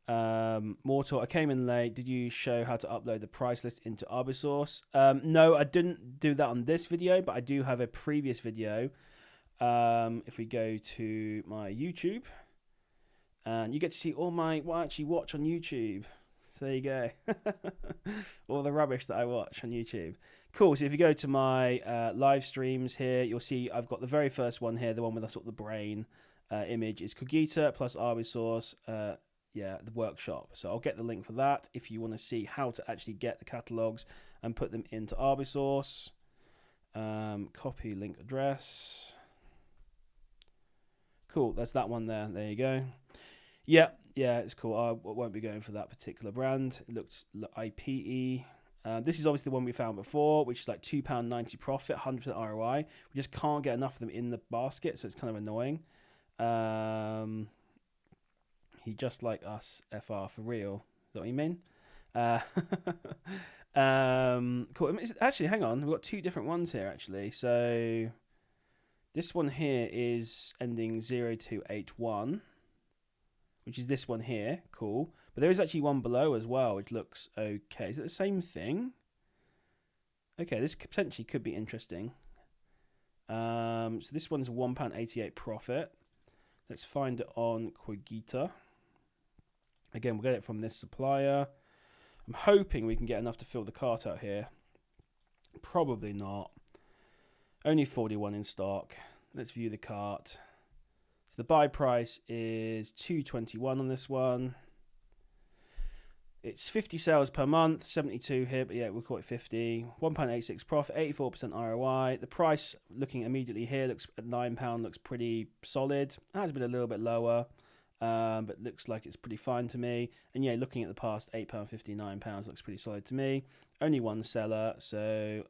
S1: Mortal, I came in late. Did you show how to upload the price list into Arbisource? No, I didn't do that on this video, but I do have a previous video. If we go to my YouTube, and you get to see all what I actually watch on YouTube. So there you go. All the rubbish that I watch on YouTube. Cool. So if you go to my live streams here, you'll see I've got the very first one here, the one with the sort of the brain image is Qogita plus Arbisource. Yeah, the workshop. So I'll get the link for that if you want to see how to actually get the catalogs and put them into Arbisource. Copy link address. Cool. That's that one there. There you go. Yeah, it's cool. I won't be going for that particular brand. It looks IPE. This is obviously the one we found before, which is like £2.90 profit, 100% ROI. We just can't get enough of them in the basket, so it's kind of annoying. He just like us, FR, for real. Is that what you mean? Cool. Actually, hang on. We've got two different ones here, actually. So this one here is ending 0281. Which is this one here. Cool. But there is actually one below as well, which looks okay. Is it the same thing? Okay, this potentially could be interesting. So this one's £1.88 profit. Let's find it on Qogita. Again, we'll get it from this supplier. I'm hoping we can get enough to fill the cart out here. Probably not. Only 41 in stock. Let's view the cart. So the buy price is $2.21 on this one. It's 50 sales per month, 72 here, but yeah, we'll call it 50. £1.86 profit, 84% ROI. The price, looking immediately here, looks at £9, looks pretty solid. It has been a little bit lower, but looks like it's pretty fine to me. And yeah, looking at the past, £8.50, £9 looks pretty solid to me. Only one seller, so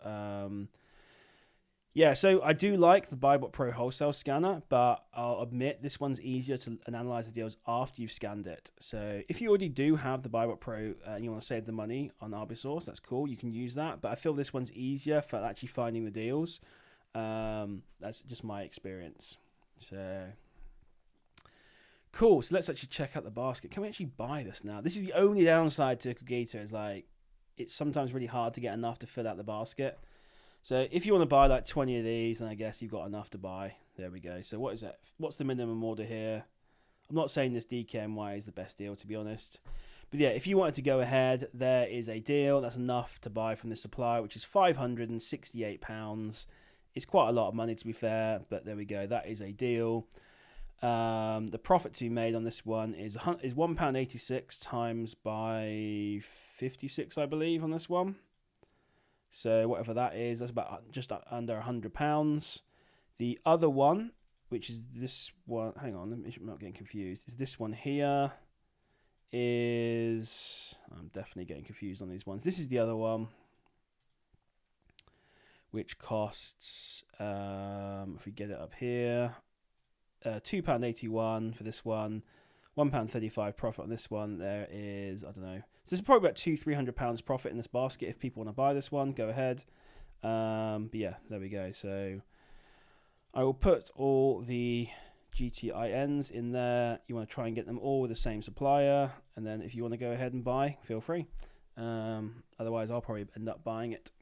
S1: yeah, so I do like the Buybot Pro wholesale scanner, but I'll admit this one's easier to analyze the deals after you've scanned it. So if you already do have the Buybot Pro and you want to save the money on Arbisource, that's cool. You can use that, but I feel this one's easier for actually finding the deals. That's just my experience. So cool. So let's actually check out the basket. Can we actually buy this now? This is the only downside to Qogita, is like it's sometimes really hard to get enough to fill out the basket. So if you want to buy like 20 of these, then I guess you've got enough to buy. There we go. So what is that? What's the minimum order here? I'm not saying this DKNY is the best deal, to be honest. But yeah, if you wanted to go ahead, there is a deal. That's enough to buy from this supplier, which is £568. It's quite a lot of money, to be fair, but there we go. That is a deal. The profit to be made on this one is £1.86 times by 56, I believe, on this one. So whatever that is, that's about just under £100. The other one, which is this one, hang on, I'm not getting confused, is this one here, I'm definitely getting confused on these ones. This is the other one, which costs, if we get it up here, £2.81 for this one, £1.35 profit on this one. There is, I don't know. So there's probably about £200-300 profit in this basket. If people want to buy this one, go ahead. But yeah, there we go. So I will put all the GTINs in there. You want to try and get them all with the same supplier. And then if you want to go ahead and buy, feel free. Otherwise, I'll probably end up buying it.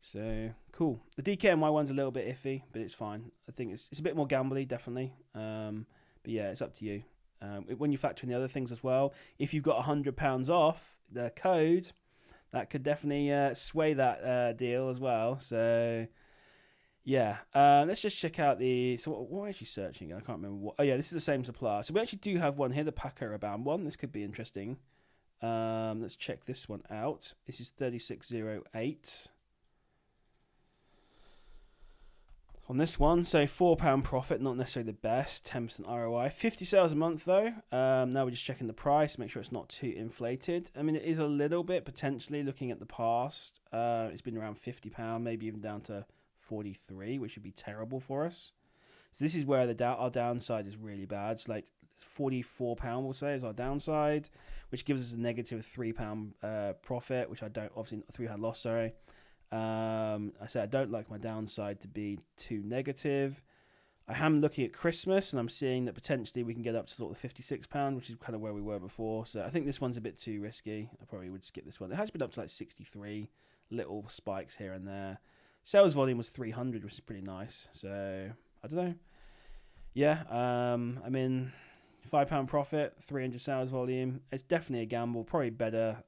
S1: So cool. The DKNY one's a little bit iffy, but it's fine. I think it's a bit more gambly, definitely. But yeah, it's up to you. When you factor in the other things as well, if you've got £100 off the code, that could definitely sway that deal as well. So yeah, let's just check out the. So what are we actually searching? I can't remember what. Oh yeah, this is the same supplier. So we actually do have one here, the Paco Rabanne one. This could be interesting. Let's check this one out. This is 3608. On this one, so £4 profit, not necessarily the best, 10% ROI. 50 sales a month though. Now we're just checking the price, make sure it's not too inflated. I mean, it is a little bit potentially looking at the past. It's been around £50, maybe even down to 43, which would be terrible for us. So this is where our downside is really bad. It's like £44, we'll say, is our downside, which gives us a negative £3 profit, which I don't, obviously £3 loss, sorry. I said I don't like my downside to be too negative. I am looking at Christmas and I'm seeing that potentially we can get up to sort of £56, which is kind of where we were before. So I think this one's a bit too risky. I probably would skip this one. It has been up to like 63, little spikes here and there. Sales volume was 300, which is pretty nice. So I don't know. Yeah, I mean, £5 profit, 300 sales volume. It's definitely a gamble. Probably better.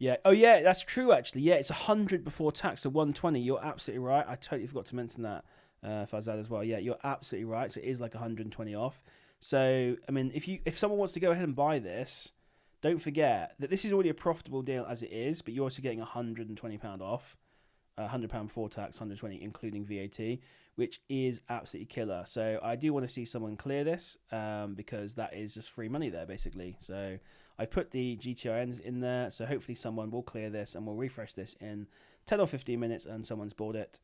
S1: Yeah. Oh, yeah, that's true, actually. Yeah, it's 100 before tax, so 120. You're absolutely right. I totally forgot to mention that, Fazad, as well. Yeah, you're absolutely right. So it is like 120 off. So, I mean, if someone wants to go ahead and buy this, don't forget that this is already a profitable deal as it is, but you're also getting £120 off. £100 before tax, 120 including VAT, which is absolutely killer. So I do want to see someone clear this because that is just free money there, basically. So I put the GTINs in there, so hopefully someone will clear this and we'll refresh this in 10 or 15 minutes and someone's bought it.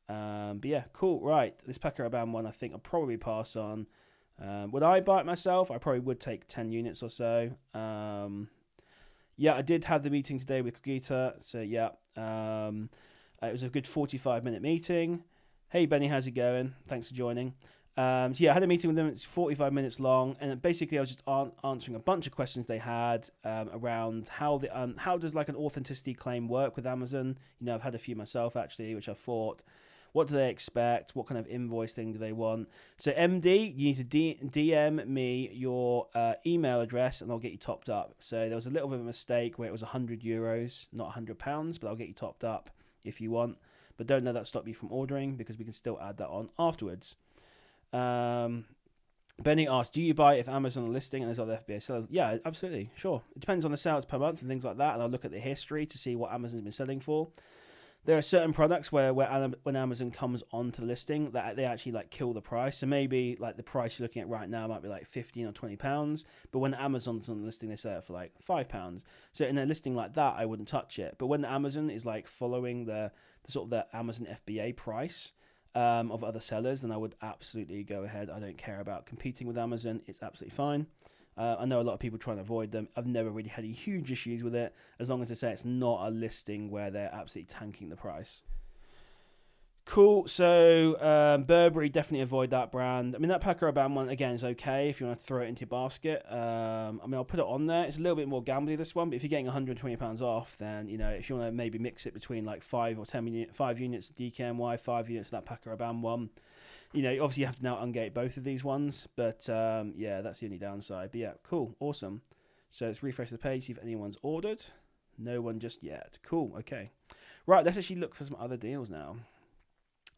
S1: But yeah, cool. Right, this Paco Rabanne one I think I'll probably pass on. Would I buy it myself? I probably would take 10 units or so. Yeah, I did have the meeting today with Qogita, so yeah. It was a good 45-minute meeting. Hey, Benny, how's it going? Thanks for joining. So yeah, I had a meeting with them. It's 45 minutes long, and basically I was just answering a bunch of questions they had around how does like an authenticity claim work with Amazon. You know, I've had a few myself actually, which I thought. What do they expect? What kind of invoice thing do they want? So MD, you need to DM me your email address and I'll get you topped up. So there was a little bit of a mistake where it was €100, not £100, but I'll get you topped up if you want. But don't let that stop you from ordering because we can still add that on afterwards. Benny asked, do you buy it if Amazon are listing and there's other FBA sellers? Yeah, absolutely. Sure. It depends on the sales per month and things like that. And I'll look at the history to see what Amazon's been selling for. There are certain products where when Amazon comes onto the listing, that they actually like kill the price. So maybe like the price you're looking at right now might be like £15 or £20, but when Amazon's on the listing, they sell it for like £5. So in a listing like that, I wouldn't touch it. But when Amazon is like following the sort of the Amazon FBA price of other sellers, then I would absolutely go ahead. I don't care about competing with Amazon. It's absolutely fine. I know a lot of people try and avoid them. I've never really had any huge issues with it, as long as they say it's not a listing where they're absolutely tanking the price. Cool. So Burberry, definitely avoid that brand. I mean, that Paco Rabanne one, again, is okay if you want to throw it into your basket. I mean, I'll put it on there. It's a little bit more gambly, this one, but if you're getting £120 off, then, you know, if you want to maybe mix it between like 5 units DKNY, 5 units of that Paco Rabanne one, you know, obviously you have to now ungate both of these ones, but yeah, that's the only downside. But yeah, cool, awesome. So let's refresh the page, see if anyone's ordered. No one just yet. Cool, okay. Right, let's actually look for some other deals now.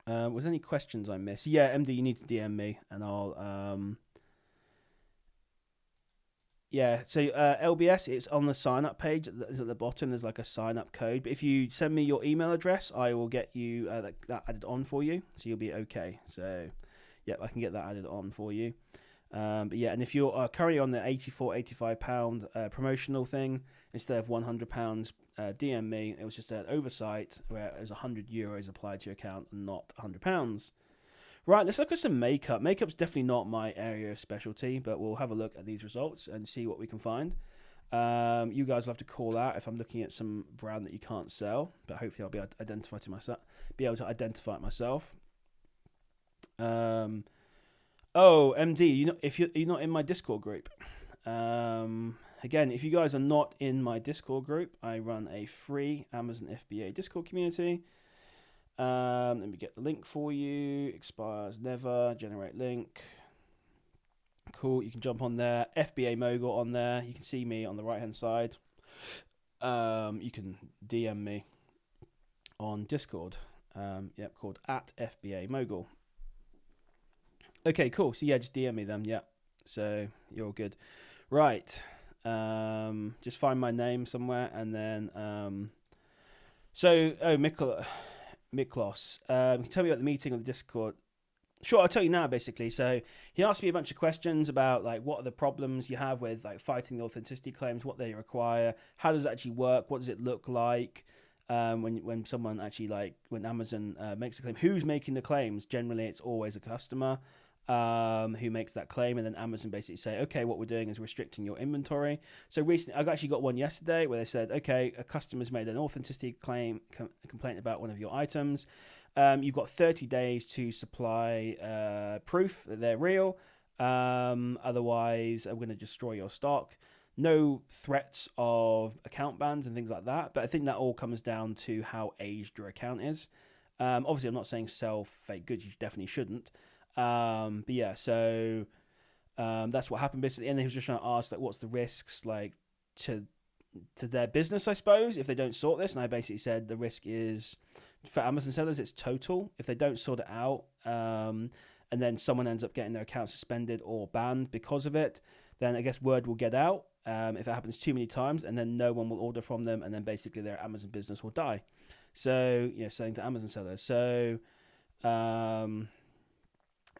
S1: Was there any questions I missed? Yeah, MD, you need to DM me, and I'll... Yeah, so LBS, it's on the sign-up page. It's at the bottom. There's like a sign-up code. But if you send me your email address, I will get you that added on for you. So you'll be okay. So, yeah, I can get that added on for you. But yeah, and if you're currently on the £85 promotional thing, instead of £100, DM me. It was just an oversight where it was €100 applied to your account and not £100. Right, let's look at some makeup. Makeup's definitely not my area of specialty, but we'll have a look at these results and see what we can find. You guys will have to call out if I'm looking at some brand that you can't sell, but hopefully I'll be able to identify it myself. Oh, MD, if you're not in my Discord group. Again, if you guys are not in my Discord group, I run a free Amazon FBA Discord community. Let me get the link for you. Expires never. Generate link. Cool. You can jump on there. FBA Mogul on there. You can see me on the right hand side. You can DM me on Discord. Yep, called @FBA Mogul. Okay, cool. So yeah, just DM me then. Yeah. So you're all good. Right. Just find my name somewhere and then Miklos, can you tell me about the meeting on the Discord? Sure, I'll tell you now, basically. So he asked me a bunch of questions about like what are the problems you have with like fighting the authenticity claims, what they require, how does it actually work, what does it look like when someone actually when Amazon makes a claim, who's making the claims? Generally, it's always a customer who makes that claim, and then Amazon basically say, okay, what we're doing is restricting your inventory. So recently, I've actually got one yesterday where they said, okay, a customer's made an authenticity complaint about one of your items. You've got 30 days to supply proof that they're real. Otherwise, I'm going to destroy your stock. No threats of account bans and things like that. But I think that all comes down to how aged your account is. Obviously, I'm not saying sell fake goods. You definitely shouldn't. But yeah, so that's what happened basically. And he was just trying to ask, like, what's the risks like to their business, I suppose, if they don't sort this. And I basically said the risk is for Amazon sellers, it's total. If they don't sort it out, and then someone ends up getting their account suspended or banned because of it, then I guess word will get out. If it happens too many times, and then no one will order from them, and then basically their Amazon business will die. So, selling to Amazon sellers. So,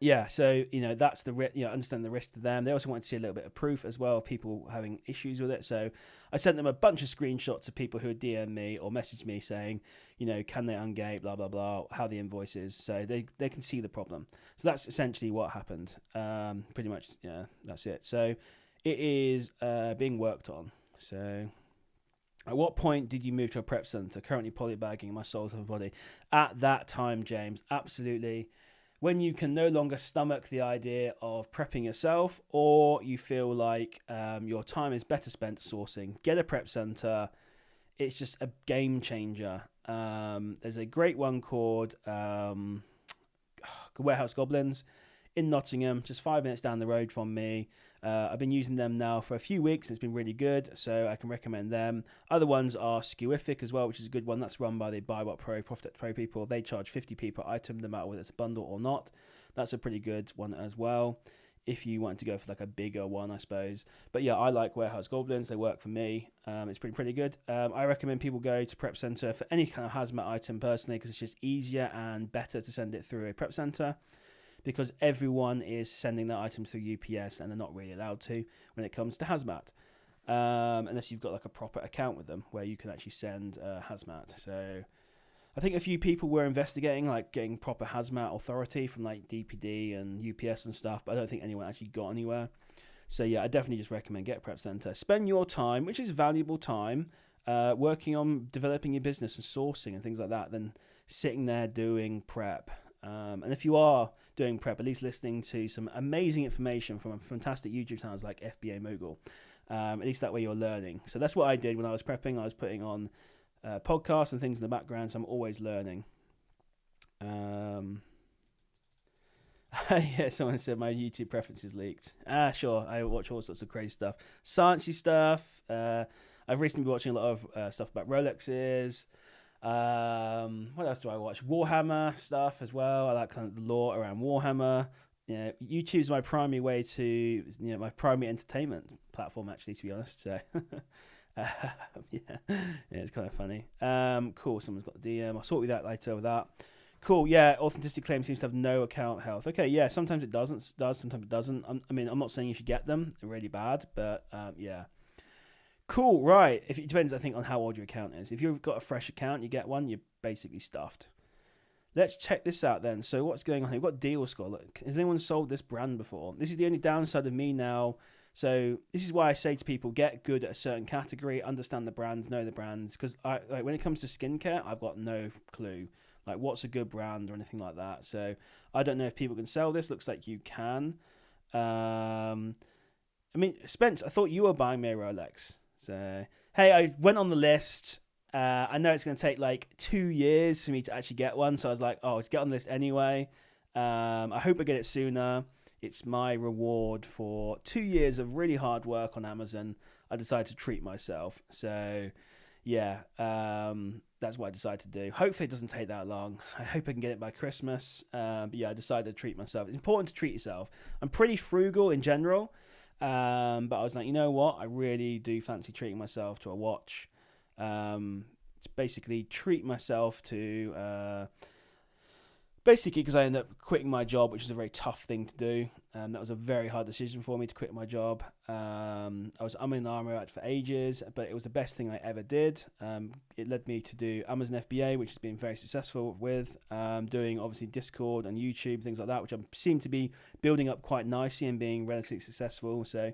S1: yeah, so, that's understand the risk to them. They also wanted to see a little bit of proof as well of people having issues with it. So I sent them a bunch of screenshots of people who had DM'd me or messaged me saying, can they ungate, blah, blah, blah, how the invoice is. So they can see the problem. So that's essentially what happened. Pretty much, yeah, that's it. So it is being worked on. So at what point did you move to a prep center? Currently polybagging my soul's of body. At that time, James, absolutely. When you can no longer stomach the idea of prepping yourself, or you feel like your time is better spent sourcing, get a prep center. It's just a game changer. There's a great one called Warehouse Goblins in Nottingham, just 5 minutes down the road from me. I've been using them now for a few weeks, and it's been really good, so I can recommend them. Other ones are Skewific as well, which is a good one. That's run by the Buy What Pro, Profit Pro people. They charge 50p per item, no matter whether it's a bundle or not. That's a pretty good one as well. if you want to go for like a bigger one, I suppose. But yeah, I like Warehouse Goblins. They work for me. It's pretty good. I recommend people go to Prep Center for any kind of hazmat item personally, because it's just easier and better to send it through a Prep Center, because everyone is sending their items through UPS and they're not really allowed to when it comes to hazmat. Unless you've got like a proper account with them where you can actually send hazmat. So I think a few people were investigating like getting proper hazmat authority from like DPD and UPS and stuff, but I don't think anyone actually got anywhere. So yeah, I definitely just recommend get a Prep Center. Spend your time, which is valuable time, working on developing your business and sourcing and things like that, than sitting there doing prep. And if you are doing prep, at least listening to some amazing information from fantastic YouTube channels like FBA Mogul. At least that way you're learning. So that's what I did when I was prepping. I was putting on podcasts and things in the background, so I'm always learning. Yeah, someone said my YouTube preferences leaked. Sure, I watch all sorts of crazy stuff, sciencey stuff. I've recently been watching a lot of stuff about Rolexes. What else do I watch? Warhammer stuff as well. I like kind of the lore around Warhammer. Yeah, YouTube's my primary way to, my primary entertainment platform, actually, to be honest. So, yeah, it's kind of funny. Cool. Someone's got the DM. I'll sort with that later with that. Cool. Yeah, authenticity claim seems to have no account health. Okay, yeah, sometimes it does, sometimes it doesn't. I'm not saying you should get them. They're really bad, but yeah. Cool, right. If it depends, I think, on how old your account is. If you've got a fresh account, you get one, you're basically stuffed. Let's check this out then. So what's going on here? We've got Deal Score. Look, has anyone sold this brand before? This is the only downside of me now. So this is why I say to people, get good at a certain category, understand the brands, know the brands. Because when it comes to skincare, I've got no clue. Like, what's a good brand or anything like that. So I don't know if people can sell this. Looks like you can. I mean, Spence, I thought you were buying me a Rolex. So, hey, I went on the list. I know it's going to take like 2 years for me to actually get one. So I was like, oh, let's get on the list anyway. I hope I get it sooner. It's my reward for 2 years of really hard work on Amazon. I decided to treat myself. So, yeah, that's what I decided to do. Hopefully it doesn't take that long. I hope I can get it by Christmas. But yeah, I decided to treat myself. It's important to treat yourself. I'm pretty frugal in general. But I was like, you know what? I really do fancy treating myself to a watch. It's basically treat myself to, basically because I ended up quitting my job, which is a very tough thing to do. That was a very hard decision for me to quit my job. I'm in the army for ages, but it was the best thing I ever did. It led me to do Amazon FBA, which has been very successful with, doing obviously Discord and YouTube, things like that, which I seem to be building up quite nicely and being relatively successful. So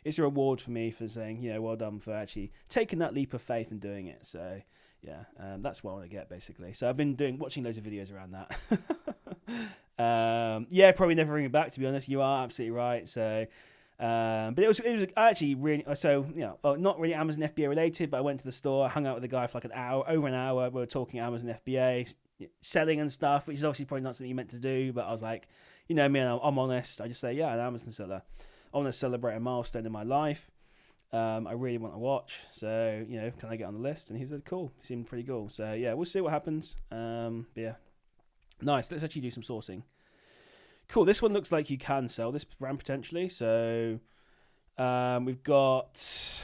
S1: it's a reward for me for saying, well done for actually taking that leap of faith and doing it. So yeah, that's what I want to get basically. So I've been watching loads of videos around that. Yeah, probably never bring it back, to be honest. You are absolutely right. So, but it was actually really, so, not really Amazon FBA related, but I went to the store, hung out with the guy for like over an hour. We were talking Amazon FBA, selling and stuff, which is obviously probably not something you meant to do, but I was like, me, I'm honest. I just say, yeah, an Amazon seller. I want to celebrate a milestone in my life. I really want to watch, so can I get on the list? And he said, cool. He seemed pretty cool. So yeah, we'll see what happens. But yeah, nice. Let's actually do some sourcing. Cool. This one looks like you can sell this brand potentially. So we've got,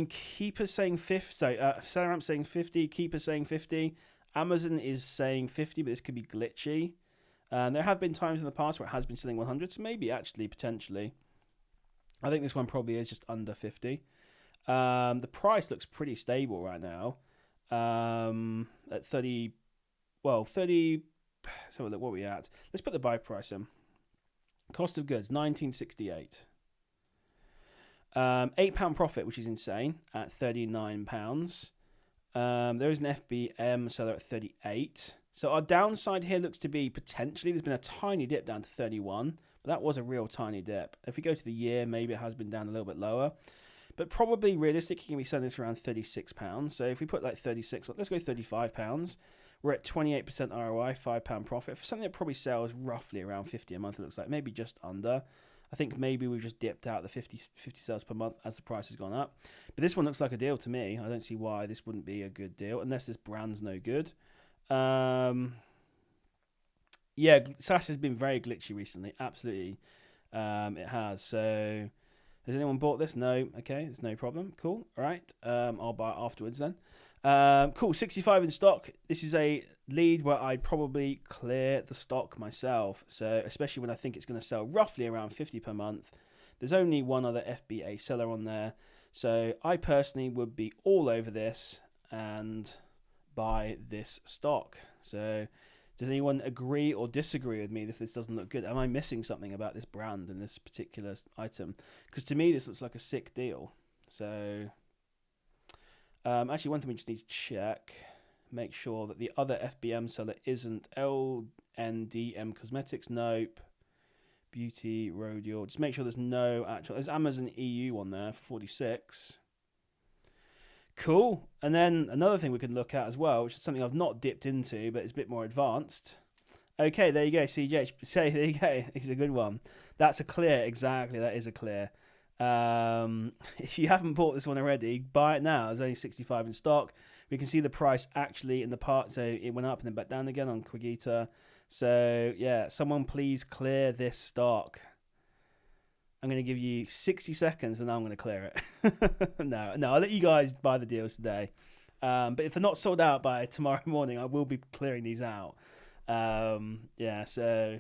S1: Keeper's saying 50. So Celeramp's saying 50. Keeper's saying 50. Amazon is saying 50, but this could be glitchy. There have been times in the past where it has been selling 100, so maybe actually potentially. I think this one probably is just under 50. The price looks pretty stable right now. At 30. So what are we at? Let's put the buy price in. Cost of goods, 1968. £8 profit, which is insane, at £39. There is an FBM seller at 38. So our downside here looks to be potentially, there's been a tiny dip down to 31. But that was a real tiny dip. If we go to the year, maybe it has been down a little bit lower. But probably realistically, can be selling this around £36. So if we put like 36, let's go £35. We're at 28% ROI, £5 profit. For something that probably sells roughly around 50 a month, it looks like. Maybe just under. I think maybe we've just dipped out the 50 sales per month as the price has gone up. But this one looks like a deal to me. I don't see why this wouldn't be a good deal, unless this brand's no good. Yeah, SAS has been very glitchy recently, absolutely. It has. So has anyone bought this? No. Okay, it's no problem. Cool. All right. I'll buy it afterwards then. Cool. 65 in stock. This is a lead where I'd probably clear the stock myself. So especially when I think it's going to sell roughly around 50 per month. There's only one other FBA seller on there. So I personally would be all over this and buy this stock. So does anyone agree or disagree with me if this doesn't look good? Am I missing something about this brand and this particular item? Because to me, this looks like a sick deal. So actually, one thing we just need to check, make sure that the other FBM seller isn't LNDM Cosmetics. Nope. Beauty, Rodial. Just make sure there's no actual... There's Amazon EU on there for 46. Cool. And then another thing we can look at as well, which is something I've not dipped into, but it's a bit more advanced. Okay, there you go, CJ. Say, there you go. It's a good one. That's a clear. Exactly, that is a clear. If you haven't bought this one already, buy it now. There's only 65 in stock. We can see the price actually in the part. So it went up and then back down again on Qogita. So yeah, someone please clear this stock. I'm going to give you 60 seconds and then I'm going to clear it. No, I'll let you guys buy the deals today. But if they're not sold out by tomorrow morning, I will be clearing these out. Yeah, so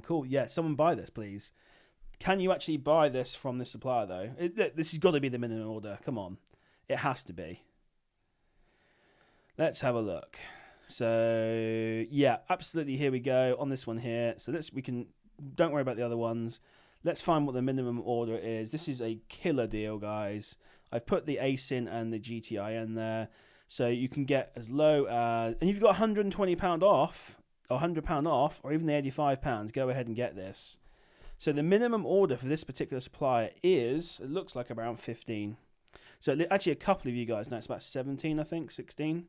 S1: cool. Yeah, someone buy this, please. Can you actually buy this from this supplier, though? This has got to be the minimum order. Come on. It has to be. Let's have a look. So, yeah, absolutely. Here we go on this one here. So don't worry about the other ones. Let's find what the minimum order is. This is a killer deal, guys. I've put the ASIN and the GTI in there. So you can get as low as... And you've got £120 off, or £100 off, or even the £85. Go ahead and get this. So the minimum order for this particular supplier is... It looks like around 15. So actually a couple of you guys... No, it's about 17, I think, 16.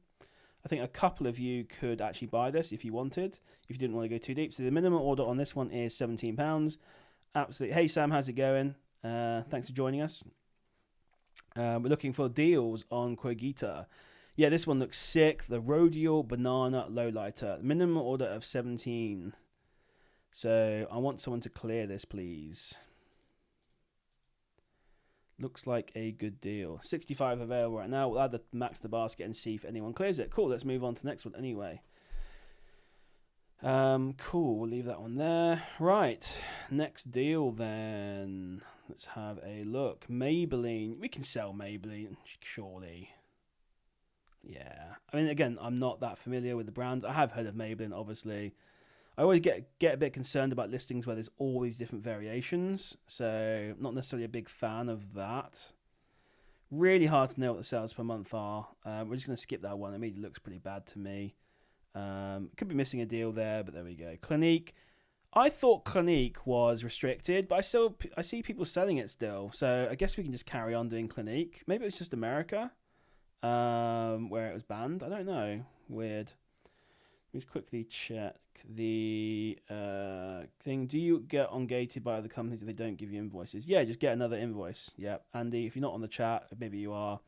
S1: I think a couple of you could actually buy this if you wanted, if you didn't want to go too deep. So the minimum order on this one is £17. Absolutely. Hey, Sam, how's it going? Thanks for joining us. We're looking for deals on Qogita. Yeah, this one looks sick. The Rodial Banana Lowlighter. Minimum order of 17. So I want someone to clear this, please. Looks like a good deal. 65 available right now. We'll add the max to the basket and see if anyone clears it. Cool, let's move on to the next one anyway. Cool, we'll leave that one there. Right, next deal then. Let's have a look. Maybelline. We can sell Maybelline, surely. Yeah. I mean, again, I'm not that familiar with the brand. I have heard of Maybelline, obviously. I always get a bit concerned about listings where there's all these different variations. So I'm not necessarily a big fan of that. Really hard to know what the sales per month are. We're just going to skip that one. It immediately looks pretty bad to me. Could be missing a deal there, but there we go. Clinique. I thought Clinique was restricted, but I see people selling it still. So I guess we can just carry on doing Clinique. Maybe it's just America where it was banned. I don't know. Weird. Let me quickly check the thing. Do you get ungated by other companies if they don't give you invoices? Yeah, just get another invoice. Yeah, Andy, if you're not on the chat, maybe you are.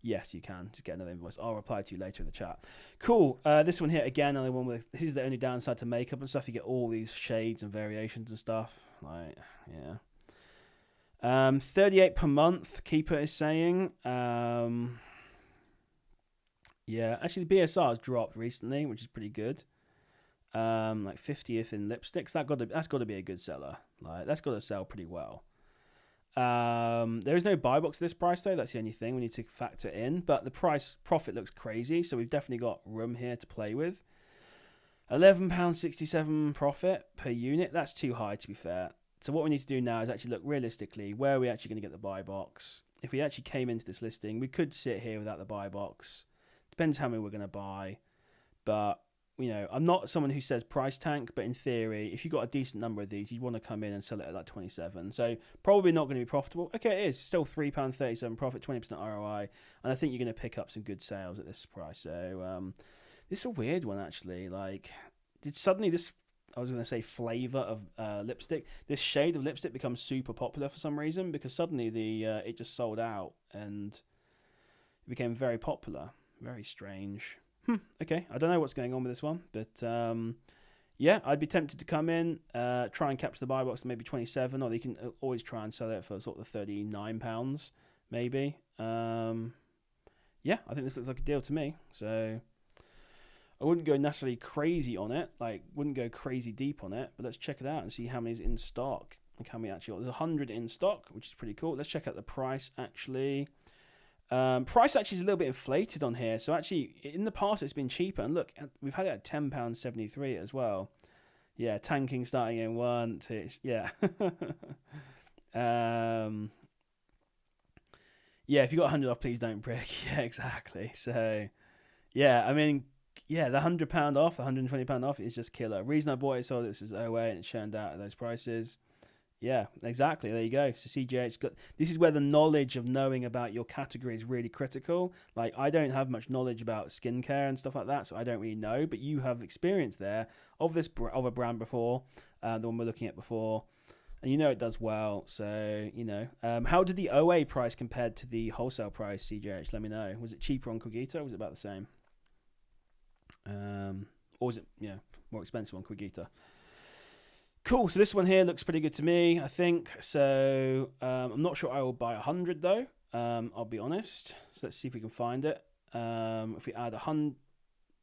S1: Yes, you can. Just get another invoice. I'll reply to you later in the chat. Cool. This one here, again, another one with... This is the only downside to makeup and stuff. You get all these shades and variations and stuff. Like, yeah. 38 per month, Keeper is saying. Yeah, actually the BSR has dropped recently, which is pretty good. Like 50th in lipsticks. That's got to be a good seller. Like that's got to sell pretty well. There is no buy box at this price though. That's the only thing we need to factor in. But the profit looks crazy, so we've definitely got room here to play with. £11.67 profit per unit. That's too high, to be fair. So what we need to do now is actually look realistically where are we actually going to get the buy box. If we actually came into this listing, we could sit here without the buy box. Depends how many we're going to buy. But, you know, I'm not someone who says price tank, but in theory, if you've got a decent number of these, you'd want to come in and sell it at like 27. So probably not going to be profitable. Okay, it is. Still £3.37 profit, 20% ROI. And I think you're going to pick up some good sales at this price. So this is a weird one, actually. Like, did suddenly this, I was going to say flavour of lipstick, this shade of lipstick becomes super popular for some reason? Because suddenly it just sold out and it became very popular. Very strange. Okay, I don't know what's going on with this one, but yeah, I'd be tempted to come in, try and capture the buy box at maybe 27, or you can always try and sell it for sort of £39, maybe. Yeah, I think this looks like a deal to me. So I wouldn't go necessarily crazy on it, like wouldn't go crazy deep on it, but let's check it out and see how many's in stock. And can we actually, there's 100 in stock, which is pretty cool. Let's check out the price actually. Price actually is a little bit inflated on here. So actually, in the past, it's been cheaper. And look, we've had it at £10.73 as well. Yeah, tanking starting in 1, 2. Yeah. Yeah, if you got 100 off, please don't brick. Yeah, exactly. So, yeah, I mean, yeah, the £100 off, the £120 off is just killer. Reason I bought it, so this is OA and it churned out at those prices. Yeah, exactly. There you go. So CGH got, this is where the knowledge of knowing about your category is really critical. Like, I don't have much knowledge about skincare and stuff like that, so I don't really know. But you have experience there of a brand before, the one we're looking at before, and you know it does well. So you know, how did the OA price compared to the wholesale price? CGH, let me know. Was it cheaper on Qogita, or was it about the same? Or was it more expensive on Qogita? Cool, so this one here looks pretty good to me, I think. So I'm not sure I will buy 100 though, I'll be honest. So let's see if we can find it. If we add 100,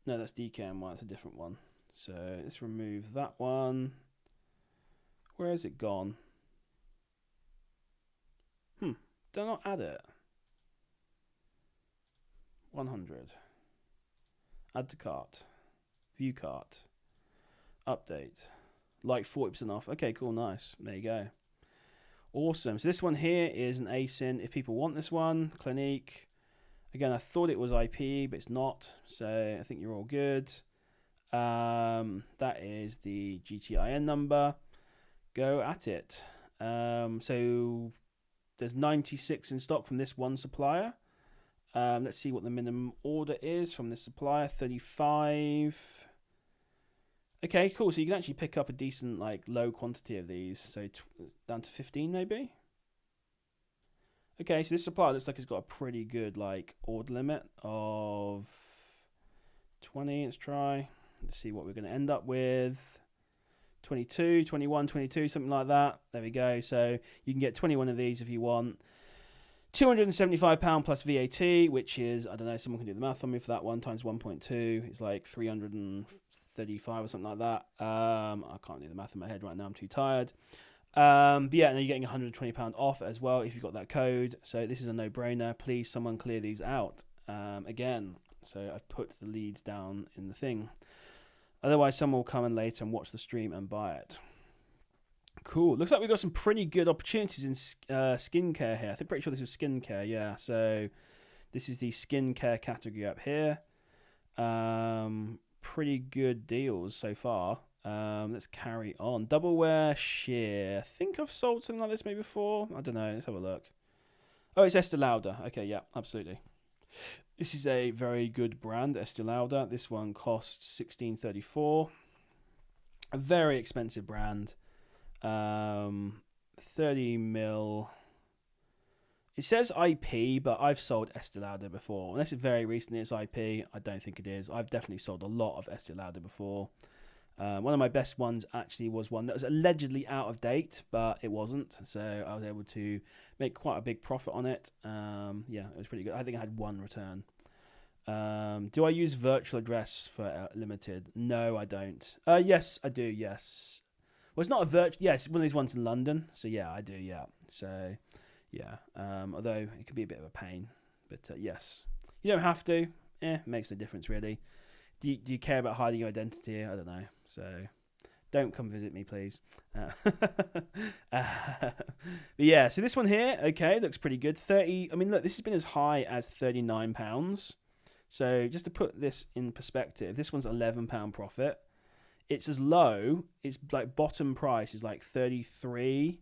S1: no, that's DKM one, that's a different one. So let's remove that one. Where has it gone? Did I not add it? 100. Add to cart. View cart. Update. Like 40% off. Okay, cool, nice. There you go. Awesome. So this one here is an ASIN. If people want this one, Clinique. Again, I thought it was IP, but it's not. So I think you're all good. That is the GTIN number. Go at it. So there's 96 in stock from this one supplier. Let's see what the minimum order is from this supplier. 35. Okay, cool. So you can actually pick up a decent, like, low quantity of these. So down to 15, maybe. Okay, so this supplier looks like it's got a pretty good, like, order limit of 20. Let's try. Let's see what we're going to end up with. 22, 21, 22, something like that. There we go. So you can get 21 of these if you want. £275 plus VAT, which is, I don't know, someone can do the math on me for that one, times 1.2. It's like 335 or something like that. I can't do the math in my head right now. I'm too tired. But yeah, and then you're getting £120 off as well if you've got that code. So this is a no-brainer. Please, someone clear these out again. So I've put the leads down in the thing. Otherwise, someone will come in later and watch the stream and buy it. Cool. Looks like we've got some pretty good opportunities in skincare here. I think pretty sure this was skincare. Yeah. So this is the skincare category up here. Pretty good deals so far. Let's carry on. Double wear sheer. I think I've sold something like this maybe before. I don't know. Let's have a look. Oh, it's Estee Lauder. Okay. Yeah, absolutely. This is a very good brand, Estee Lauder. This one costs $16.34. A very expensive brand. 30 mil. It says IP, but I've sold Estee Lauder before. Unless it's very recently it's IP, I don't think it is. I've definitely sold a lot of Estee Lauder before. One of my best ones actually was one that was allegedly out of date, but it wasn't. So I was able to make quite a big profit on it. Yeah, it was pretty good. I think I had one return. Do I use virtual address for limited? No, I don't. Yes, I do. Yes. Well, it's not a virtual. Yeah, it's one of these ones in London. So yeah, I do. Yeah. So yeah. Although it can be a bit of a pain, but yes, you don't have to. It makes no difference really. Do you care about hiding your identity? I don't know. So don't come visit me, please. But yeah, so this one here, okay, looks pretty good. 30. I mean, look, this has been as high as £39. So just to put this in perspective, this one's £11 profit. It's as low, it's like bottom price is like 33,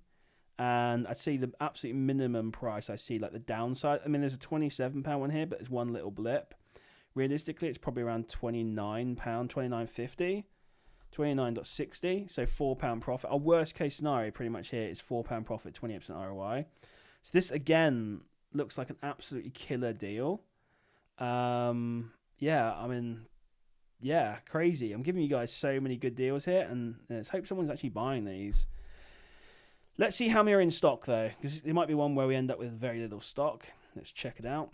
S1: and I'd say the absolute minimum price I see, like the downside, I mean there's a £27 one here, but it's one little blip. Realistically it's probably around £29, £29.50, 29.60, so £4 profit. Our worst case scenario pretty much here is £4 profit, 28% ROI. So this again looks like an absolutely killer deal. Yeah, I mean, yeah, crazy. I'm giving you guys so many good deals here, and let's hope someone's actually buying these. Let's see how many are in stock, though, because it might be one where we end up with very little stock. Let's check it out.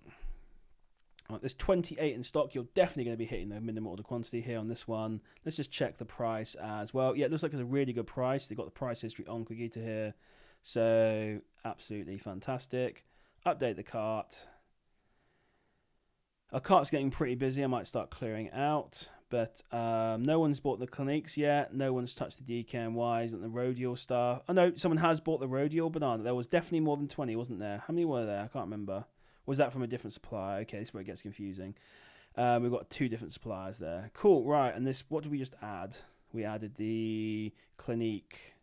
S1: Right, there's 28 in stock. You're definitely going to be hitting the minimum order quantity here on this one. Let's just check the price as well. Yeah, it looks like it's a really good price. They've got the price history on Qogita here. So, absolutely fantastic. Update the cart. Our cart's getting pretty busy. I might start clearing out. But no one's bought the Cliniques yet. No one's touched the DKNYs and the Rhodial stuff. Oh, no, someone has bought the Rhodial banana. There was definitely more than 20, wasn't there? How many were there? I can't remember. Was that from a different supplier? Okay, this is where it gets confusing. We've got 2 different suppliers there. Cool, right. And this, what did we just add? We added the Clinique.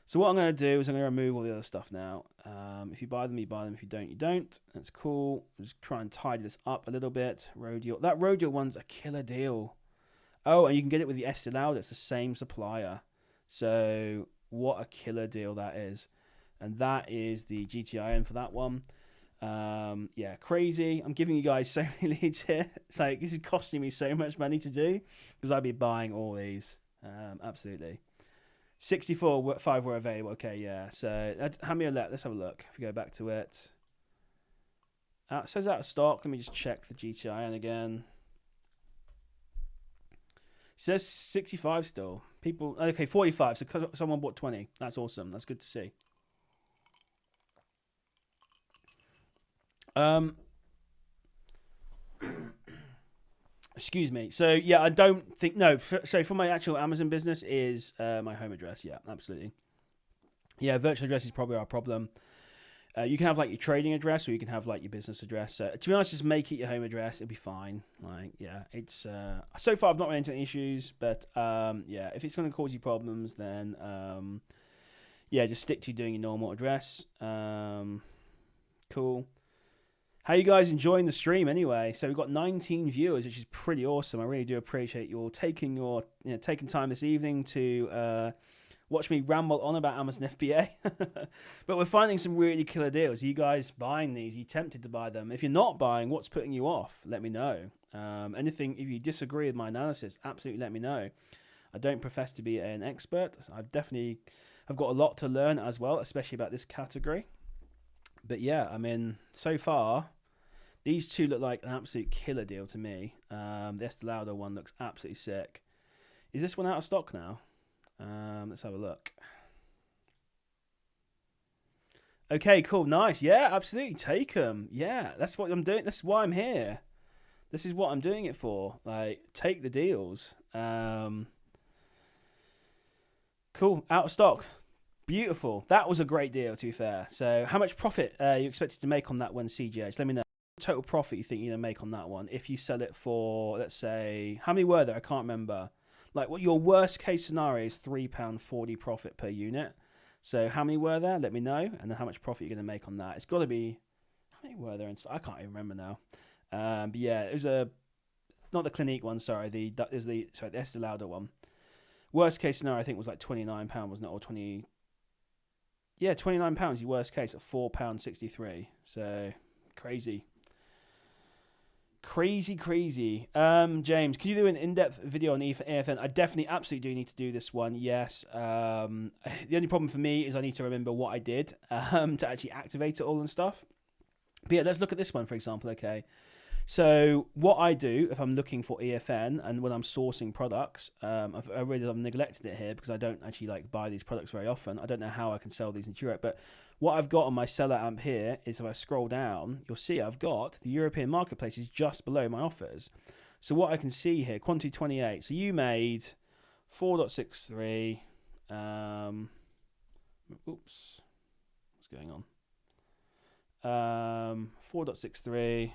S1: So what I'm going to do is I'm going to remove all the other stuff now. If you buy them, you buy them. If you don't, you don't. That's cool. I'll just try and tidy this up a little bit. Rhodial. That Rhodial one's a killer deal. Oh, and you can get it with the Estee Lauder. It's the same supplier. So what a killer deal that is. And that is the GTIN for that one. Yeah, crazy. I'm giving you guys so many leads here. It's like, this is costing me so much money to do because I'd be buying all these. Absolutely. 64, 5 were available. Okay, yeah. So how many are left? Let's have a look. If we go back to it. It says out of stock. Let me just check the GTIN again. It says 65 still. People, okay, 45. So someone bought 20. That's awesome. That's good to see. Excuse me. So yeah, I don't think so for my actual Amazon business is my home address. Yeah, absolutely. Yeah, virtual address is probably our problem. You can have like your trading address, or you can have like your business address. To be honest, just make it your home address. It'll be fine. Like, yeah, it's so far I've not run into any issues, but yeah, if it's going to cause you problems, then yeah, just stick to doing your normal address. Cool. How you guys enjoying the stream anyway? So we've got 19 viewers, which is pretty awesome. I really do appreciate you all taking time this evening to watch me ramble on about Amazon FBA. But we're finding some really killer deals. Are you guys buying these? Are you tempted to buy them? If you're not buying, what's putting you off? Let me know. Anything, if you disagree with my analysis, absolutely let me know. I don't profess to be an expert. I've got a lot to learn as well, especially about this category. But yeah, I mean, so far, these two look like an absolute killer deal to me. The Estee Lauder one looks absolutely sick. Is this one out of stock now? Let's have a look. Okay, cool, nice. Yeah, absolutely, take them. Yeah, that's what I'm doing. That's why I'm here. This is what I'm doing it for. Like, take the deals. Cool, out of stock. Beautiful. That was a great deal, to be fair. So how much profit you expected to make on that one, CGH? Let me know. Total profit you think you're going to make on that one if you sell it for, let's say, how many were there? I can't remember. Like, what your worst case scenario is £3.40 profit per unit. So how many were there? Let me know. And then how much profit you're going to make on that. It's got to be, how many were there? I can't even remember now. But yeah, it was not the Clinique one, sorry. The Estee Lauder one. Worst case scenario, I think, was like £29, wasn't it? Or 20. Yeah, £29, your worst case, at £4.63. So, crazy. Crazy. James, can you do an in-depth video on EFN? I definitely, absolutely do need to do this one, yes. The only problem for me is I need to remember what I did to actually activate it all and stuff. But yeah, let's look at this one, for example, okay. So what I do if I'm looking for EFN and when I'm sourcing products, I've neglected it here because I don't actually like buy these products very often. I don't know how I can sell these in Europe, but what I've got on my seller amp here is if I scroll down, you'll see I've got the European marketplace is just below my offers. So what I can see here, quantity 28. So you made 4.63. Oops, what's going on? 4.63.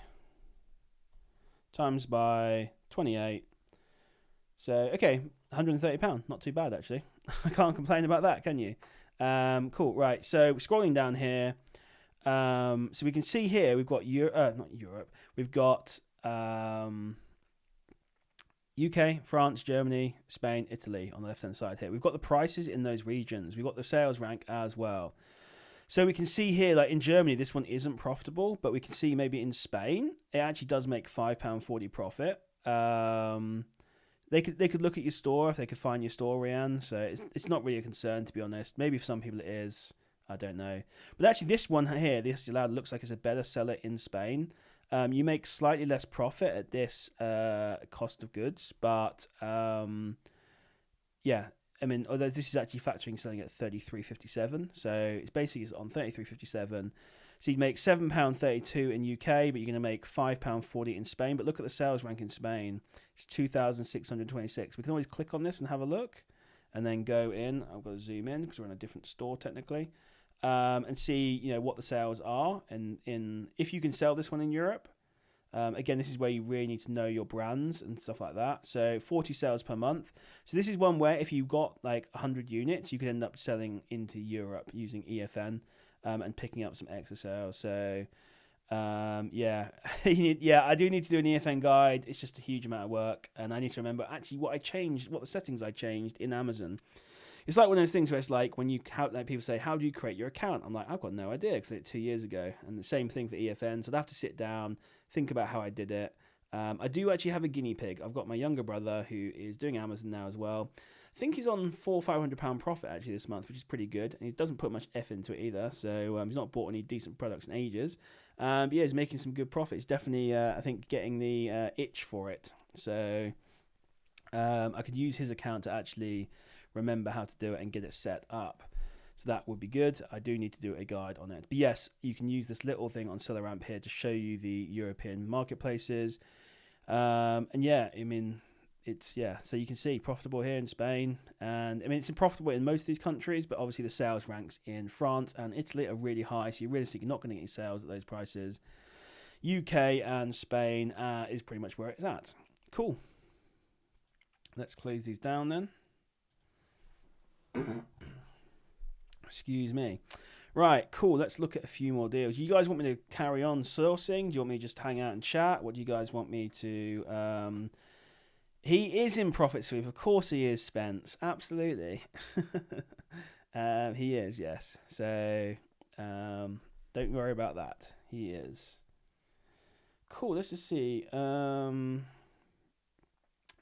S1: times by 28. So, okay, £130. Not too bad, actually. I can't complain about that, can you? Cool, right. So, scrolling down here. So, we can see here, we've got not Europe. We've got UK, France, Germany, Spain, Italy on the left-hand side here. We've got the prices in those regions. We've got the sales rank as well. So we can see here, like in Germany, this one isn't profitable, but we can see maybe in Spain, it actually does make £5.40 profit. they could look at your store if they could find your store, Rianne. So it's not really a concern, to be honest. Maybe for some people it is. I don't know. But actually, this one here, this Gelado, looks like it's a better seller in Spain. You make slightly less profit at this cost of goods, but yeah. I mean, although this is actually factoring selling at 33.57, so it's basically on 33.57. So you'd make £7.32 in UK, but you're going to make £5.40 in Spain. But look at the sales rank in Spain; it's 2,626. We can always click on this and have a look, and then go in. I've got to zoom in because we're in a different store technically, and see what the sales are, and if you can sell this one in Europe. Again, this is where you really need to know your brands and stuff like that. So 40 sales per month. So this is one where if you got like 100 units, you could end up selling into Europe using EFN and picking up some extra sales. So yeah, I do need to do an EFN guide. It's just a huge amount of work, and I need to remember actually what the settings I changed in Amazon. It's like one of those things where it's like when people say, how do you create your account? I'm like, I've got no idea because I did it 2 years ago. And the same thing for EFN. So I'd have to sit down, think about how I did it. I do actually have a guinea pig. I've got my younger brother who is doing Amazon now as well. I think he's on £400-500 profit actually this month, which is pretty good. And he doesn't put much F into it either. So he's not bought any decent products in ages. But yeah, he's making some good profit. He's definitely, I think, getting the itch for it. So I could use his account to actually remember how to do it and get it set up. So that would be good. I do need to do a guide on it. But yes, you can use this little thing on SellerAmp here to show you the European marketplaces. And yeah, I mean, so you can see profitable here in Spain. And I mean, it's profitable in most of these countries, but obviously the sales ranks in France and Italy are really high. So you're realistically not going to get any sales at those prices. UK and Spain is pretty much where it's at. Cool. Let's close these down then. Excuse me. Right, cool. Let's look at a few more deals. You guys want me to carry on sourcing? Do you want me to just hang out and chat? What do you guys want me to... He is in profit sweep. Of course he is, Spence. Absolutely. He is, yes. So don't worry about that. He is. Cool. Let's just see.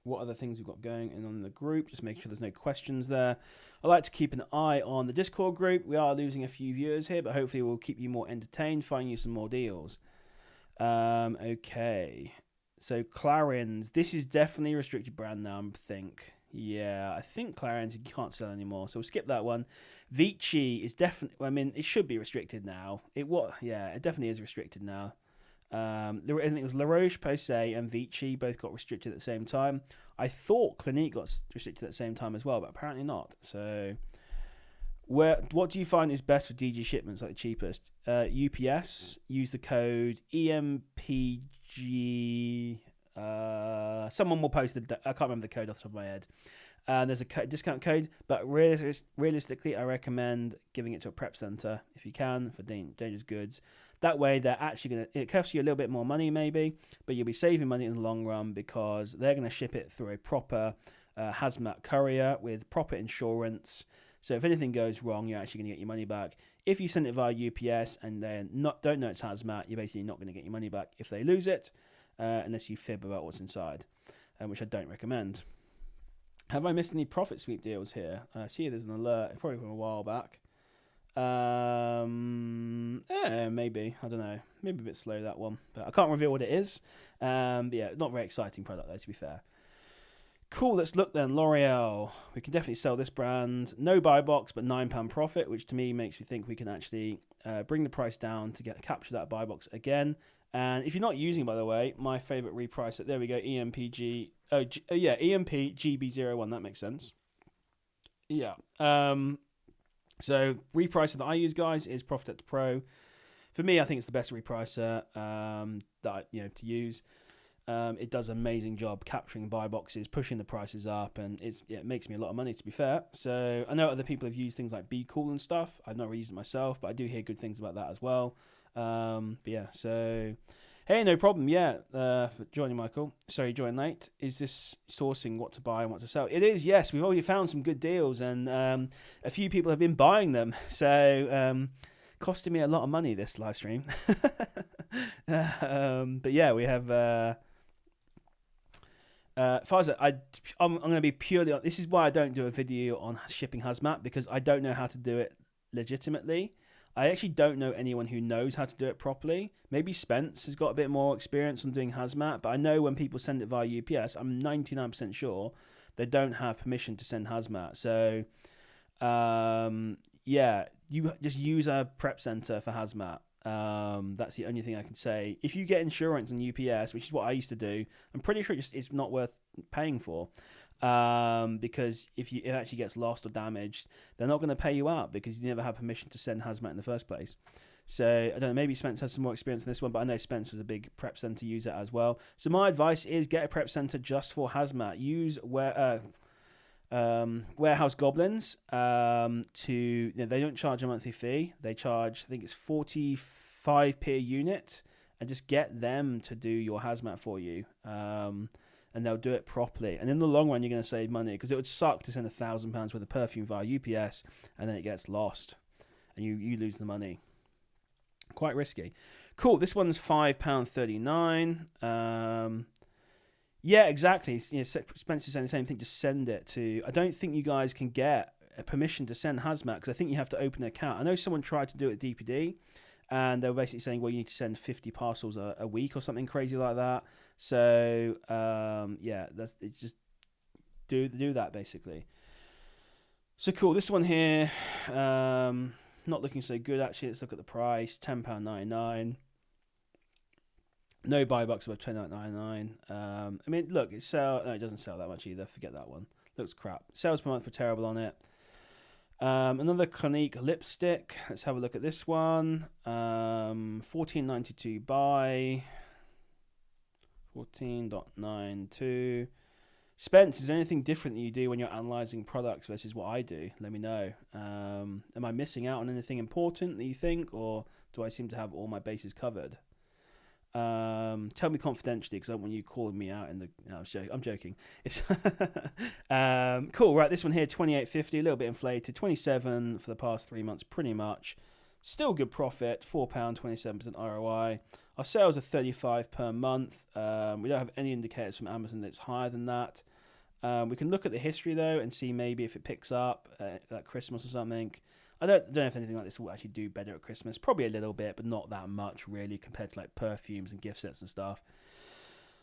S1: What other things we've got going on the group, just making sure there's no questions there. I like to keep an eye on the Discord group. We are losing a few viewers here, but hopefully we'll keep you more entertained, find you some more deals. Okay, so Clarins, this is definitely a restricted brand now, I think. Yeah, I think Clarins you can't sell anymore, so we'll skip that one. Vici is definitely, I mean, it should be restricted now. It definitely is restricted now. I think it was La Roche-Posay and Vici both got restricted at the same time. I thought Clinique got restricted at the same time as well, but apparently not. So, what do you find is best for DG shipments, like the cheapest? UPS, use the code EMPG. Someone will post I can't remember the code off the top of my head. There's a discount code, but realistically, I recommend giving it to a prep center if you can for dangerous goods. That way, they're actually it costs you a little bit more money maybe, but you'll be saving money in the long run because they're going to ship it through a proper hazmat courier with proper insurance. So if anything goes wrong, you're actually going to get your money back. If you send it via UPS and they don't know it's hazmat, you're basically not going to get your money back if they lose it, unless you fib about what's inside, which I don't recommend. Have I missed any profit sweep deals here? I see there's an alert, probably from a while back. Maybe, I don't know, maybe a bit slow that one, but I can't reveal what it is. But yeah, not very exciting product though, to be fair. Cool, let's look then. L'Oreal, we can definitely sell this brand. No buy box, but £9 profit, which to me makes me think we can actually bring the price down to capture that buy box again. And if you're not using, by the way, my favorite repricer, there we go, EMPG. EMPGB01, that makes sense. Yeah. So repricer that I use, guys, is Profit Pro. For me, I think it's the best repricer to use. It does an amazing job capturing buy boxes, pushing the prices up, and it makes me a lot of money, to be fair. So I know other people have used things like Be Cool and stuff. I've not really used it myself, but I do hear good things about that as well. But yeah, so hey, no problem. Yeah, for joining, Michael. Sorry, you joined late. Is this sourcing what to buy and what to sell? It is, yes. We've already found some good deals, and a few people have been buying them. So costing me a lot of money, this live stream. But yeah, we have If I was, I'm going to be purely. This is why I don't do a video on shipping hazmat, because I don't know how to do it legitimately. I actually don't know anyone who knows how to do it properly. Maybe Spence has got a bit more experience on doing hazmat, but I know when people send it via UPS, I'm 99% sure they don't have permission to send hazmat. So, yeah, you just use a prep center for hazmat. That's the only thing I can say. If you get insurance on UPS, which is what I used to do, I'm pretty sure it's not worth paying for. Because if it actually gets lost or damaged, they're not going to pay you out because you never had permission to send hazmat in the first place. So I don't know, maybe Spence has some more experience in this one, but I know Spence was a big prep center user as well. So my advice is get a prep center just for hazmat. Use Warehouse Goblins they don't charge a monthly fee. They charge, I think it's 45 per unit, and just get them to do your hazmat for you. And they'll do it properly. And in the long run, you're going to save money, because it would suck to send £1,000 worth of perfume via UPS and then it gets lost and you lose the money. Quite risky. Cool. This one's £5.39. Yeah, exactly. Spencer's saying the same thing. Just send it to. I don't think you guys can get permission to send hazmat, because I think you have to open an account. I know someone tried to do it at DPD, and they were basically saying, well, you need to send 50 parcels a week or something crazy like that. So, yeah, it's just do that, basically. So, cool. This one here, not looking so good, actually. Let's look at the price, £10.99. No buy box above $29.99. I mean, look, it doesn't sell that much either. Forget that one. Looks crap. Sales per month were terrible on it. Another Clinique lipstick. Let's have a look at this one. $14.92 buy. 14.92. Spence, is there anything different that you do when you're analysing products versus what I do? Let me know. Am I missing out on anything important that you think, or do I seem to have all my bases covered? Tell me confidentially, because I don't want you calling me out in the. No, I'm joking. It's cool. Right, this one here, $28.50, a little bit inflated. 27 for the past 3 months, pretty much. Still good profit. £4, 27% ROI. Our sales are 35 per month. We don't have any indicators from Amazon that it's higher than that. We can look at the history though and see maybe if it picks up at Christmas or something. I don't know if anything like this will actually do better at Christmas. Probably a little bit, but not that much really compared to like perfumes and gift sets and stuff.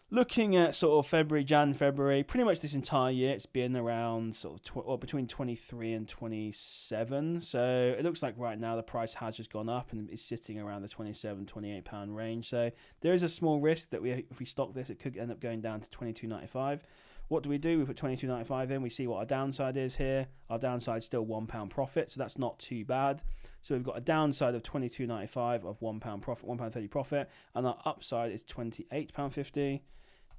S1: Looking at sort of February, pretty much this entire year, it's been around sort of between 23 and 27. So it looks like right now the price has just gone up and is sitting around the 27, £28 range. So there is a small risk that if we stock this, it could end up going down to $22.95. What do? We put $22.95 in. We see what our downside is here. Our downside is still £1 profit, so that's not too bad. So we've got a downside of $22.95 of £1 profit, £1.30 profit, and our upside is £28.50.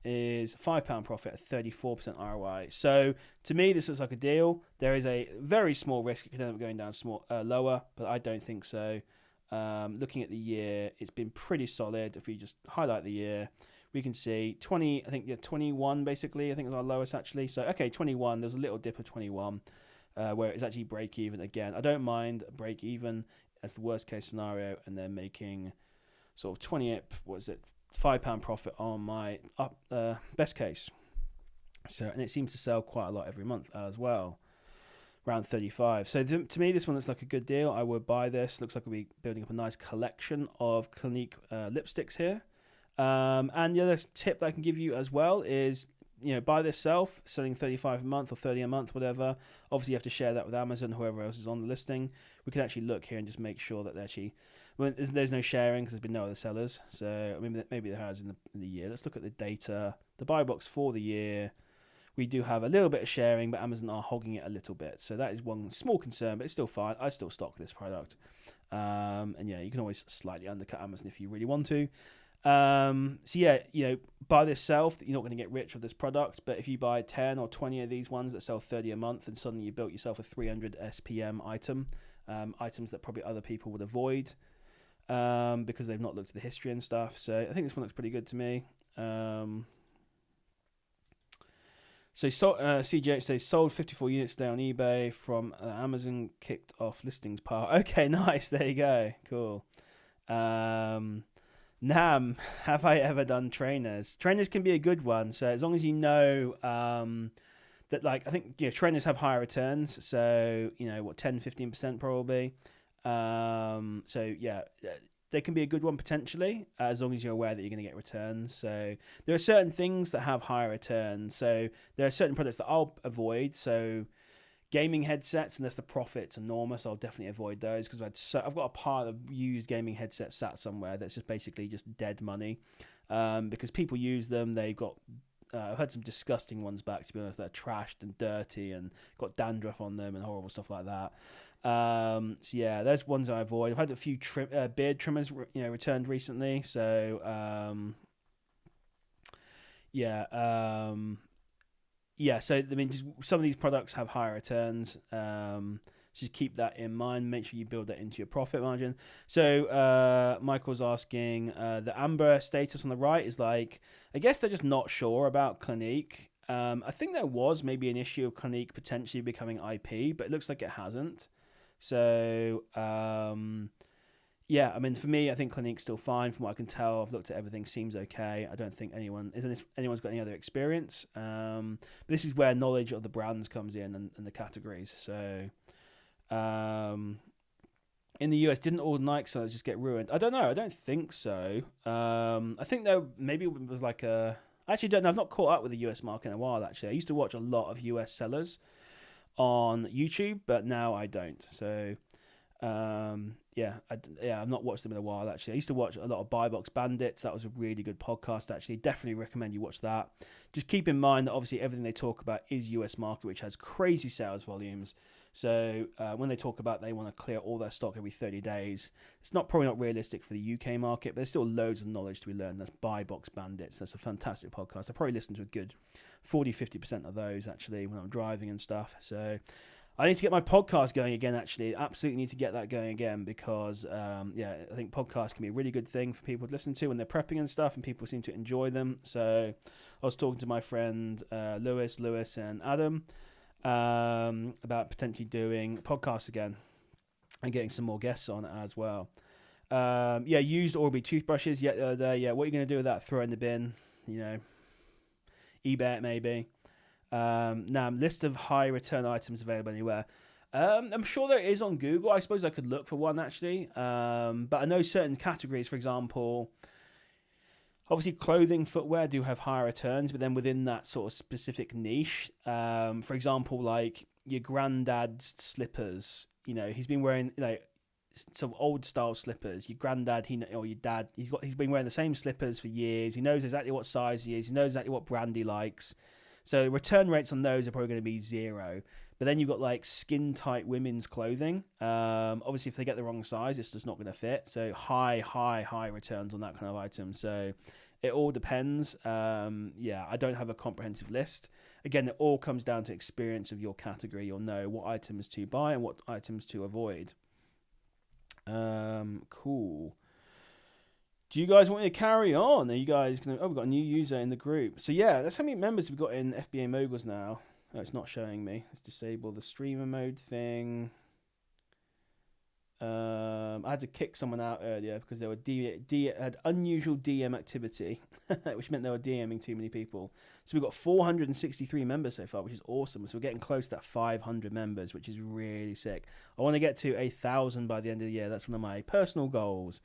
S1: Is £5 profit at 34% ROI. So to me, this looks like a deal. There is a very small risk it could end up going down lower, but I don't think so. Looking at the year, it's been pretty solid. If we just highlight the year, we can see 21 basically. I think is our lowest actually. So okay, 21. There's a little dip of 21 where it's actually break even again. I don't mind break even as the worst case scenario, and then making sort of 28. What is it? £5 profit on my best case. So, and it seems to sell quite a lot every month as well, around 35. So to me, this one looks like a good deal. I would buy this. Looks like we'll be building up a nice collection of Clinique lipsticks here. And the other tip that I can give you as well is, buy this self, selling 35 a month or 30 a month, whatever. Obviously, you have to share that with Amazon, whoever else is on the listing. We can actually look here and just make sure that they're actually. Well, there's no sharing because there's been no other sellers. So maybe there has in the year. Let's look at the data. The buy box for the year. We do have a little bit of sharing, but Amazon are hogging it a little bit. So that is one small concern, but it's still fine. I still stock this product. And yeah, you can always slightly undercut Amazon if you really want to. So yeah, buy this self. You're not going to get rich with this product, but if you buy 10 or 20 of these ones that sell 30 a month, and suddenly you built yourself a 300 SPM item, items that probably other people would avoid. Because they've not looked at the history and stuff. So I think this one looks pretty good to me. CGH says sold 54 units today on eBay from Amazon kicked off listings part. Okay, nice. There you go. Cool. Nam, have I ever done trainers? Trainers can be a good one. So as long as you know that, like, I think trainers have higher returns. So what, 10-15% probably. So yeah, they can be a good one potentially, as long as you're aware that you're going to get returns. So there are certain things that have higher returns. So there are certain products that I'll avoid. So gaming headsets, unless the profits are enormous, I'll definitely avoid those, because I've got a pile of used gaming headsets sat somewhere that's just basically just dead money, because people use them. They've got I've had some disgusting ones back, to be honest. They're trashed and dirty and got dandruff on them and horrible stuff like that. So yeah, there's ones I avoid. I've had a few beard trimmers returned recently. So yeah. Yeah, so I mean, just some of these products have higher returns. Just keep that in mind. Make sure you build that into your profit margin. So Michael's asking, the amber status on the right is like, I guess they're just not sure about Clinique. I think there was maybe an issue of Clinique potentially becoming IP, but it looks like it hasn't. So yeah, I mean, for me, I think Clinique's still fine. From what I can tell, I've looked at everything, seems okay. I don't think anyone's got any other experience. But this is where knowledge of the brands comes in, and the categories. So in the US, didn't all Nike sellers just get ruined? I don't know. I don't think so. I think there maybe it was like I actually don't know. I've not caught up with the US market in a while, actually. I used to watch a lot of US sellers on YouTube, but now I don't. So I've not watched them in a while, actually. I used to watch a lot of Buy Box Bandits. That was a really good podcast, actually. Definitely recommend you watch that. Just keep in mind that obviously everything they talk about is US market, which has crazy sales volumes. So when they talk about they want to clear all their stock every 30 days, it's probably not realistic for the UK market, but there's still loads of knowledge to be learned. That's Buy Box Bandits. That's a fantastic podcast. I probably listen to a good 40-50% of those, actually, when I'm driving and stuff. So I need to get my podcast going again, actually. Absolutely need to get that going again, because, I think podcasts can be a really good thing for people to listen to when they're prepping and stuff, and people seem to enjoy them. So I was talking to my friend Lewis, and Adam about potentially doing podcasts again and getting some more guests on it as well. Used Oral-B toothbrushes. What are you going to do with that? Throw in the bin, eBay it maybe. Now, list of high return items available anywhere. I'm sure there is on Google. I suppose I could look for one, actually. But I know certain categories, for example, obviously clothing, footwear do have higher returns, but then within that sort of specific niche, for example, like your granddad's slippers, he's been wearing some old style slippers. Your granddad, or your dad, he's been wearing the same slippers for years. He knows exactly what size he is. He knows exactly what brand he likes. So return rates on those are probably going to be 0. But then you've got like skin tight women's clothing. Obviously, if they get the wrong size, it's just not going to fit. So high returns on that kind of item. So it all depends. I don't have a comprehensive list. Again, it all comes down to experience of your category. You'll know what items to buy and what items to avoid. Cool. Do you guys want me to carry on? Are you guys going to... Oh, we've got a new user in the group. So yeah, that's how many members we've got in FBA Moguls now. Oh, it's not showing me. Let's disable the streamer mode thing. I had to kick someone out earlier because they were had unusual DM activity, which meant they were DMing too many people. So we've got 463 members so far, which is awesome. So we're getting close to that 500 members, which is really sick. I want to get to 1,000 by the end of the year. That's one of my personal goals,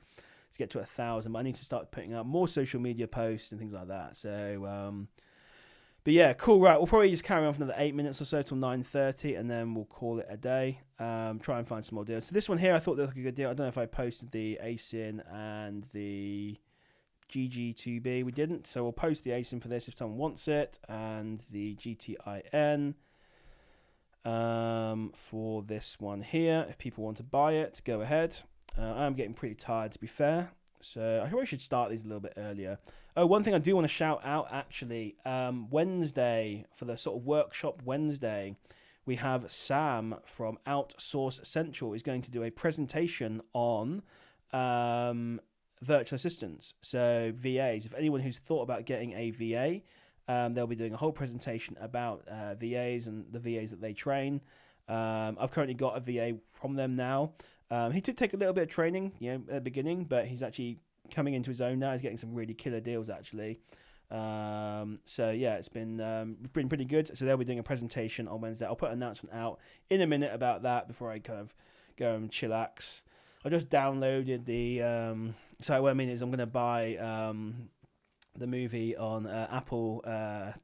S1: to get to 1,000. But I need to start putting up more social media posts and things like that. So but yeah, cool. Right, we'll probably just carry on for another 8 minutes or so till 9:30, and then we'll call it a day. Try and find some more deals. So this one here, I thought looked like a good deal. I don't know if I posted the ASIN and the GG2B. We didn't, so we'll post the ASIN for this if someone wants it, and the GTIN for this one here. If people want to buy it, go ahead. I'm getting pretty tired, to be fair. So I probably should start these a little bit earlier. Oh, one thing I do want to shout out, actually, Wednesday, for the sort of workshop Wednesday, we have Sam from Outsource Central is going to do a presentation on virtual assistants, so VAs. If anyone who's thought about getting a VA, they'll be doing a whole presentation about VAs and the VAs that they train. I've currently got a VA from them now. He did take a little bit of training, at the beginning, but he's actually coming into his own now. He's getting some really killer deals actually. So yeah, it's been pretty good. So they'll be doing a presentation on Wednesday. I'll put an announcement out in a minute about that before I kind of go and chillax. I just downloaded the. So what I mean is I'm going to buy the movie on Apple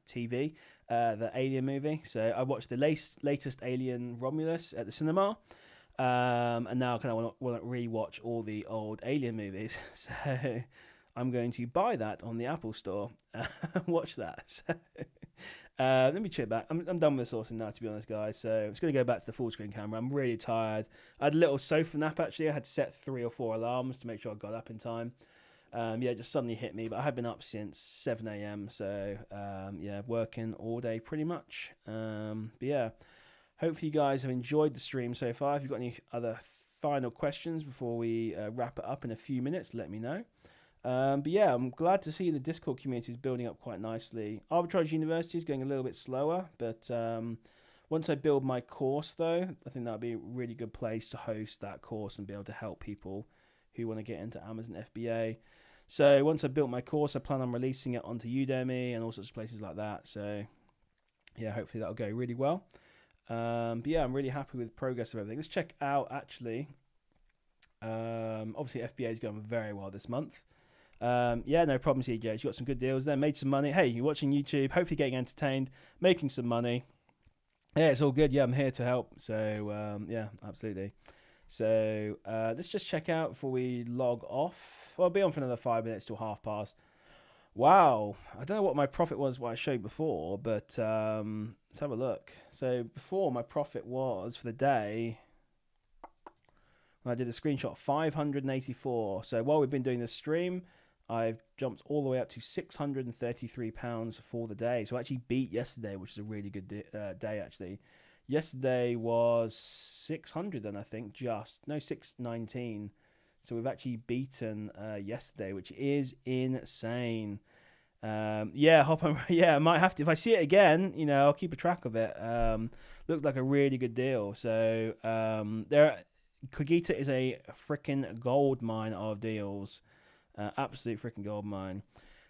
S1: TV, the Alien movie. So I watched the latest Alien Romulus at the cinema, and now I kind of want to rewatch all the old Alien movies. So I'm going to buy that on the Apple Store and watch that. So let me check back. I'm done with sourcing now, to be honest, guys. So I'm just going to go back to the full screen camera. I'm really tired. I had a little sofa nap, actually. I had set 3 or 4 alarms to make sure I got up in time. Yeah, it just suddenly hit me, but I have been up since 7 a.m. So yeah, working all day pretty much. But yeah, hopefully you guys have enjoyed the stream so far. If you've got any other final questions before we wrap it up in a few minutes, let me know. But yeah, I'm glad to see the Discord community is building up quite nicely. Arbitrage University is going a little bit slower, but once I build my course, though, I think that'll be a really good place to host that course and be able to help people who want to get into Amazon FBA. So once I've built my course, I plan on releasing it onto Udemy and all sorts of places like that. So yeah, hopefully that'll go really well. But yeah, I'm really happy with the progress of everything. Let's check out, actually. Obviously, FBA is going very well this month. Yeah, no problem, CJ. You got some good deals there, made some money. Hey, you're watching YouTube, hopefully getting entertained, making some money. Yeah, it's all good. Yeah, I'm here to help. So yeah, absolutely. So let's just check out before we log off. Well, I'll be on for another 5 minutes till past. Wow, I don't know what my profit was, what I showed before, but let's have a look. So before, my profit was for the day, when I did the screenshot, 584. So while we've been doing this stream, I've jumped all the way up to £633 for the day. So I actually beat yesterday, which is a really good day, actually. Yesterday was 600, then I think, 619. So we've actually beaten yesterday, which is insane. Yeah, hop on. Yeah, I might have to. If I see it again, you know, I'll keep a track of it. Looked like a really good deal. So Qogita is a freaking gold mine of deals. Absolute freaking gold mine.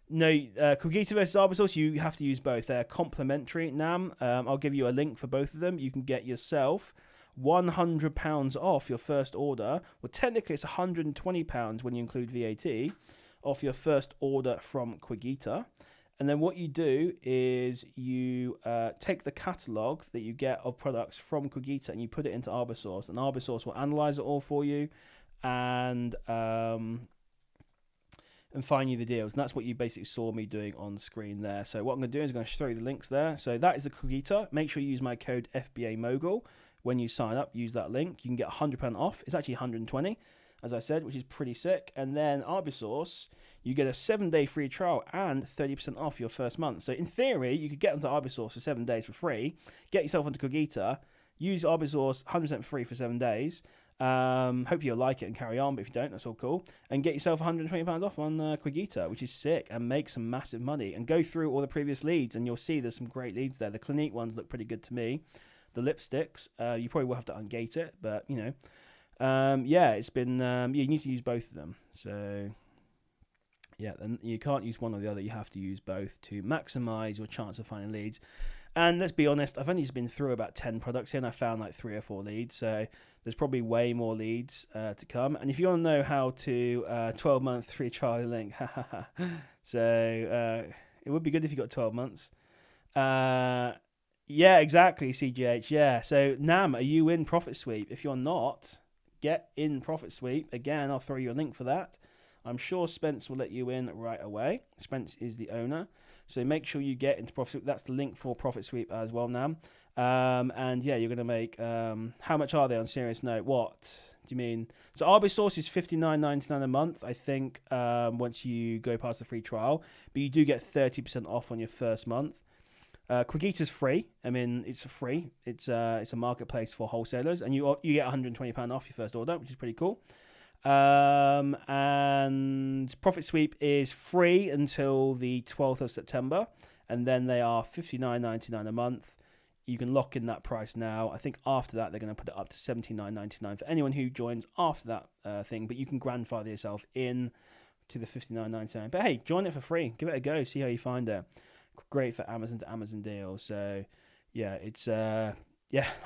S1: No, Qogita versus Arbisource, you have to use both. They're complementary, Nam. I'll give you a link for both of them. You can get yourself £100 off your first order. Well, technically it's £120 when you include VAT off your first order from Qogita. And then what you do is you take the catalog that you get of products from Qogita and you put it into Arbisource, and Arbisource will analyze it all for you and find you the deals. And that's what you basically saw me doing on screen there. So what I'm going to do is I'm going to show you the links there. So that is the Qogita. Make sure you use my code FBA Mogul when you sign up. Use that link. You can get £100 off. It's actually 120, as I said, which is pretty sick. And then Arbisource, you get a 7-day free trial and 30% off your first month. So in theory, you could get onto Arbisource for 7 days for free, get yourself onto Qogita, use Arbisource 100% free for 7 days. Hopefully you'll like it and carry on, but if you don't, that's all cool. And get yourself £120 off on Qogita, which is sick, and make some massive money. And go through all the previous leads, and you'll see there's some great leads there. The Clinique ones look pretty good to me. The lipsticks, you probably will have to ungate it, but you know, yeah, it's been. Yeah, you need to use both of them. So yeah, and you can't use one or the other. You have to use both to maximize your chance of finding leads. And let's be honest, I've only just been through about 10 products here, and I found like 3 or 4 leads. So there's probably way more leads to come. And if you want to know how to 12-month free trial link, so it would be good if you got 12 months. Yeah, exactly, CGH. Yeah. So Nam, are you in Profit Sweep? If you're not, get in Profit Sweep. Again, I'll throw you a link for that. I'm sure Spence will let you in right away. Spence is the owner. So make sure you get into Profit Sweep. That's the link for Profit Sweep as well, Nam. And yeah, you're going to make, how much are they on serious note? What do you mean? So Arbisource is $59.99 a month, I think, once you go past the free trial. But you do get 30% off on your first month. Qogita's free. I mean, it's free. It's a marketplace for wholesalers, and you get £120 off your first order, which is pretty cool. And Profit Sweep is free until the 12th of September, and then they are $59.99 a month. You can lock in that price now. I think after that, they're going to put it up to $79.99 for anyone who joins after that thing, but you can grandfather yourself in to the $59.99. But hey, join it for free. Give it a go. See how you find it. Great for Amazon to Amazon deals. So yeah, it's like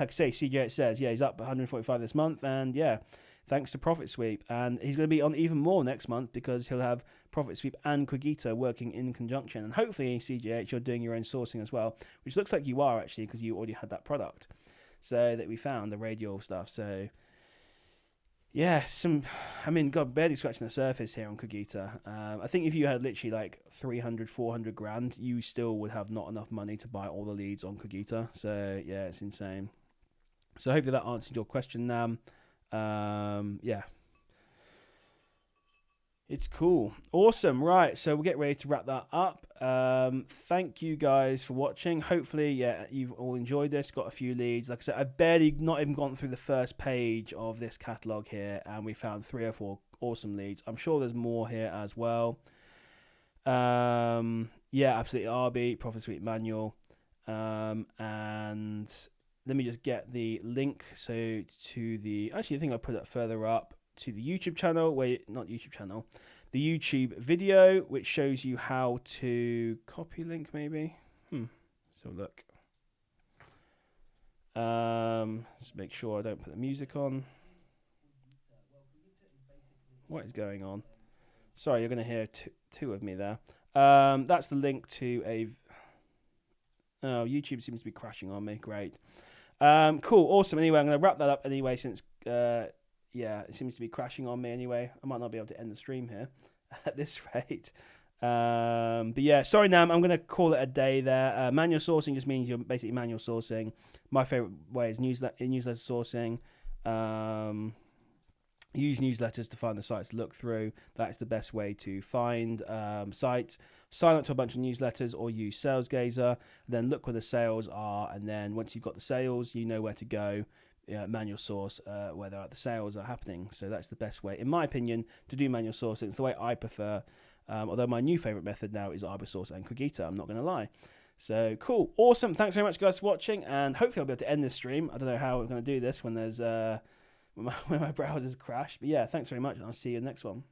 S1: I say, CJ says, he's up 145 this month, and thanks to Profit Sweep. And he's going to be on even more next month because he'll have Profit Sweep and Qogita working in conjunction. And hopefully, CGH, you're doing your own sourcing as well, which looks like you are actually because you already had that product. So that we found the radial stuff. So yeah, God, barely scratching the surface here on Qogita. I think if you had literally like 300, 400 grand, you still would have not enough money to buy all the leads on Qogita. So yeah, it's insane. So hopefully that answered your question, Nam. It's cool. Awesome. Right. So we'll get ready to wrap that up. Thank you guys for watching. Hopefully, you've all enjoyed this. Got a few leads. Like I said, I've barely not even gone through the first page of this catalog here, and we found 3 or 4 awesome leads. I'm sure there's more here as well. Absolutely. RB, Profit Suite Manual. And let me just get the link. So to the, actually, I think I put it further up. To the YouTube channel, the YouTube video, which shows you how to copy link, maybe. So look. Just make sure I don't put the music on. What is going on? Sorry, you're going to hear two of me there. That's the link to a. Oh, YouTube seems to be crashing on me. Great. Cool. Awesome. Anyway, I'm going to wrap that up anyway, since. It seems to be crashing on me anyway. I might not be able to end the stream here at this rate. Sorry, Nam, I'm going to call it a day there. Manual sourcing just means you're basically manual sourcing. My favorite way is newsletter sourcing. Use newsletters to find the sites to look through. That's the best way to find sites. Sign up to a bunch of newsletters or use SalesGazer. Then look where the sales are. And then once you've got the sales, you know where to go. Manual source where the sales are happening. So that's the best way, in my opinion, to do manual sourcing. It's the way I prefer, although my new favorite method now is Arbisource and Qogita, I'm not going to lie. So cool, awesome. Thanks very much, guys, for watching, and hopefully I'll be able to end this stream. I don't know how we're going to do this when there's when my browser's crash, but thanks very much, and I'll see you in the next one.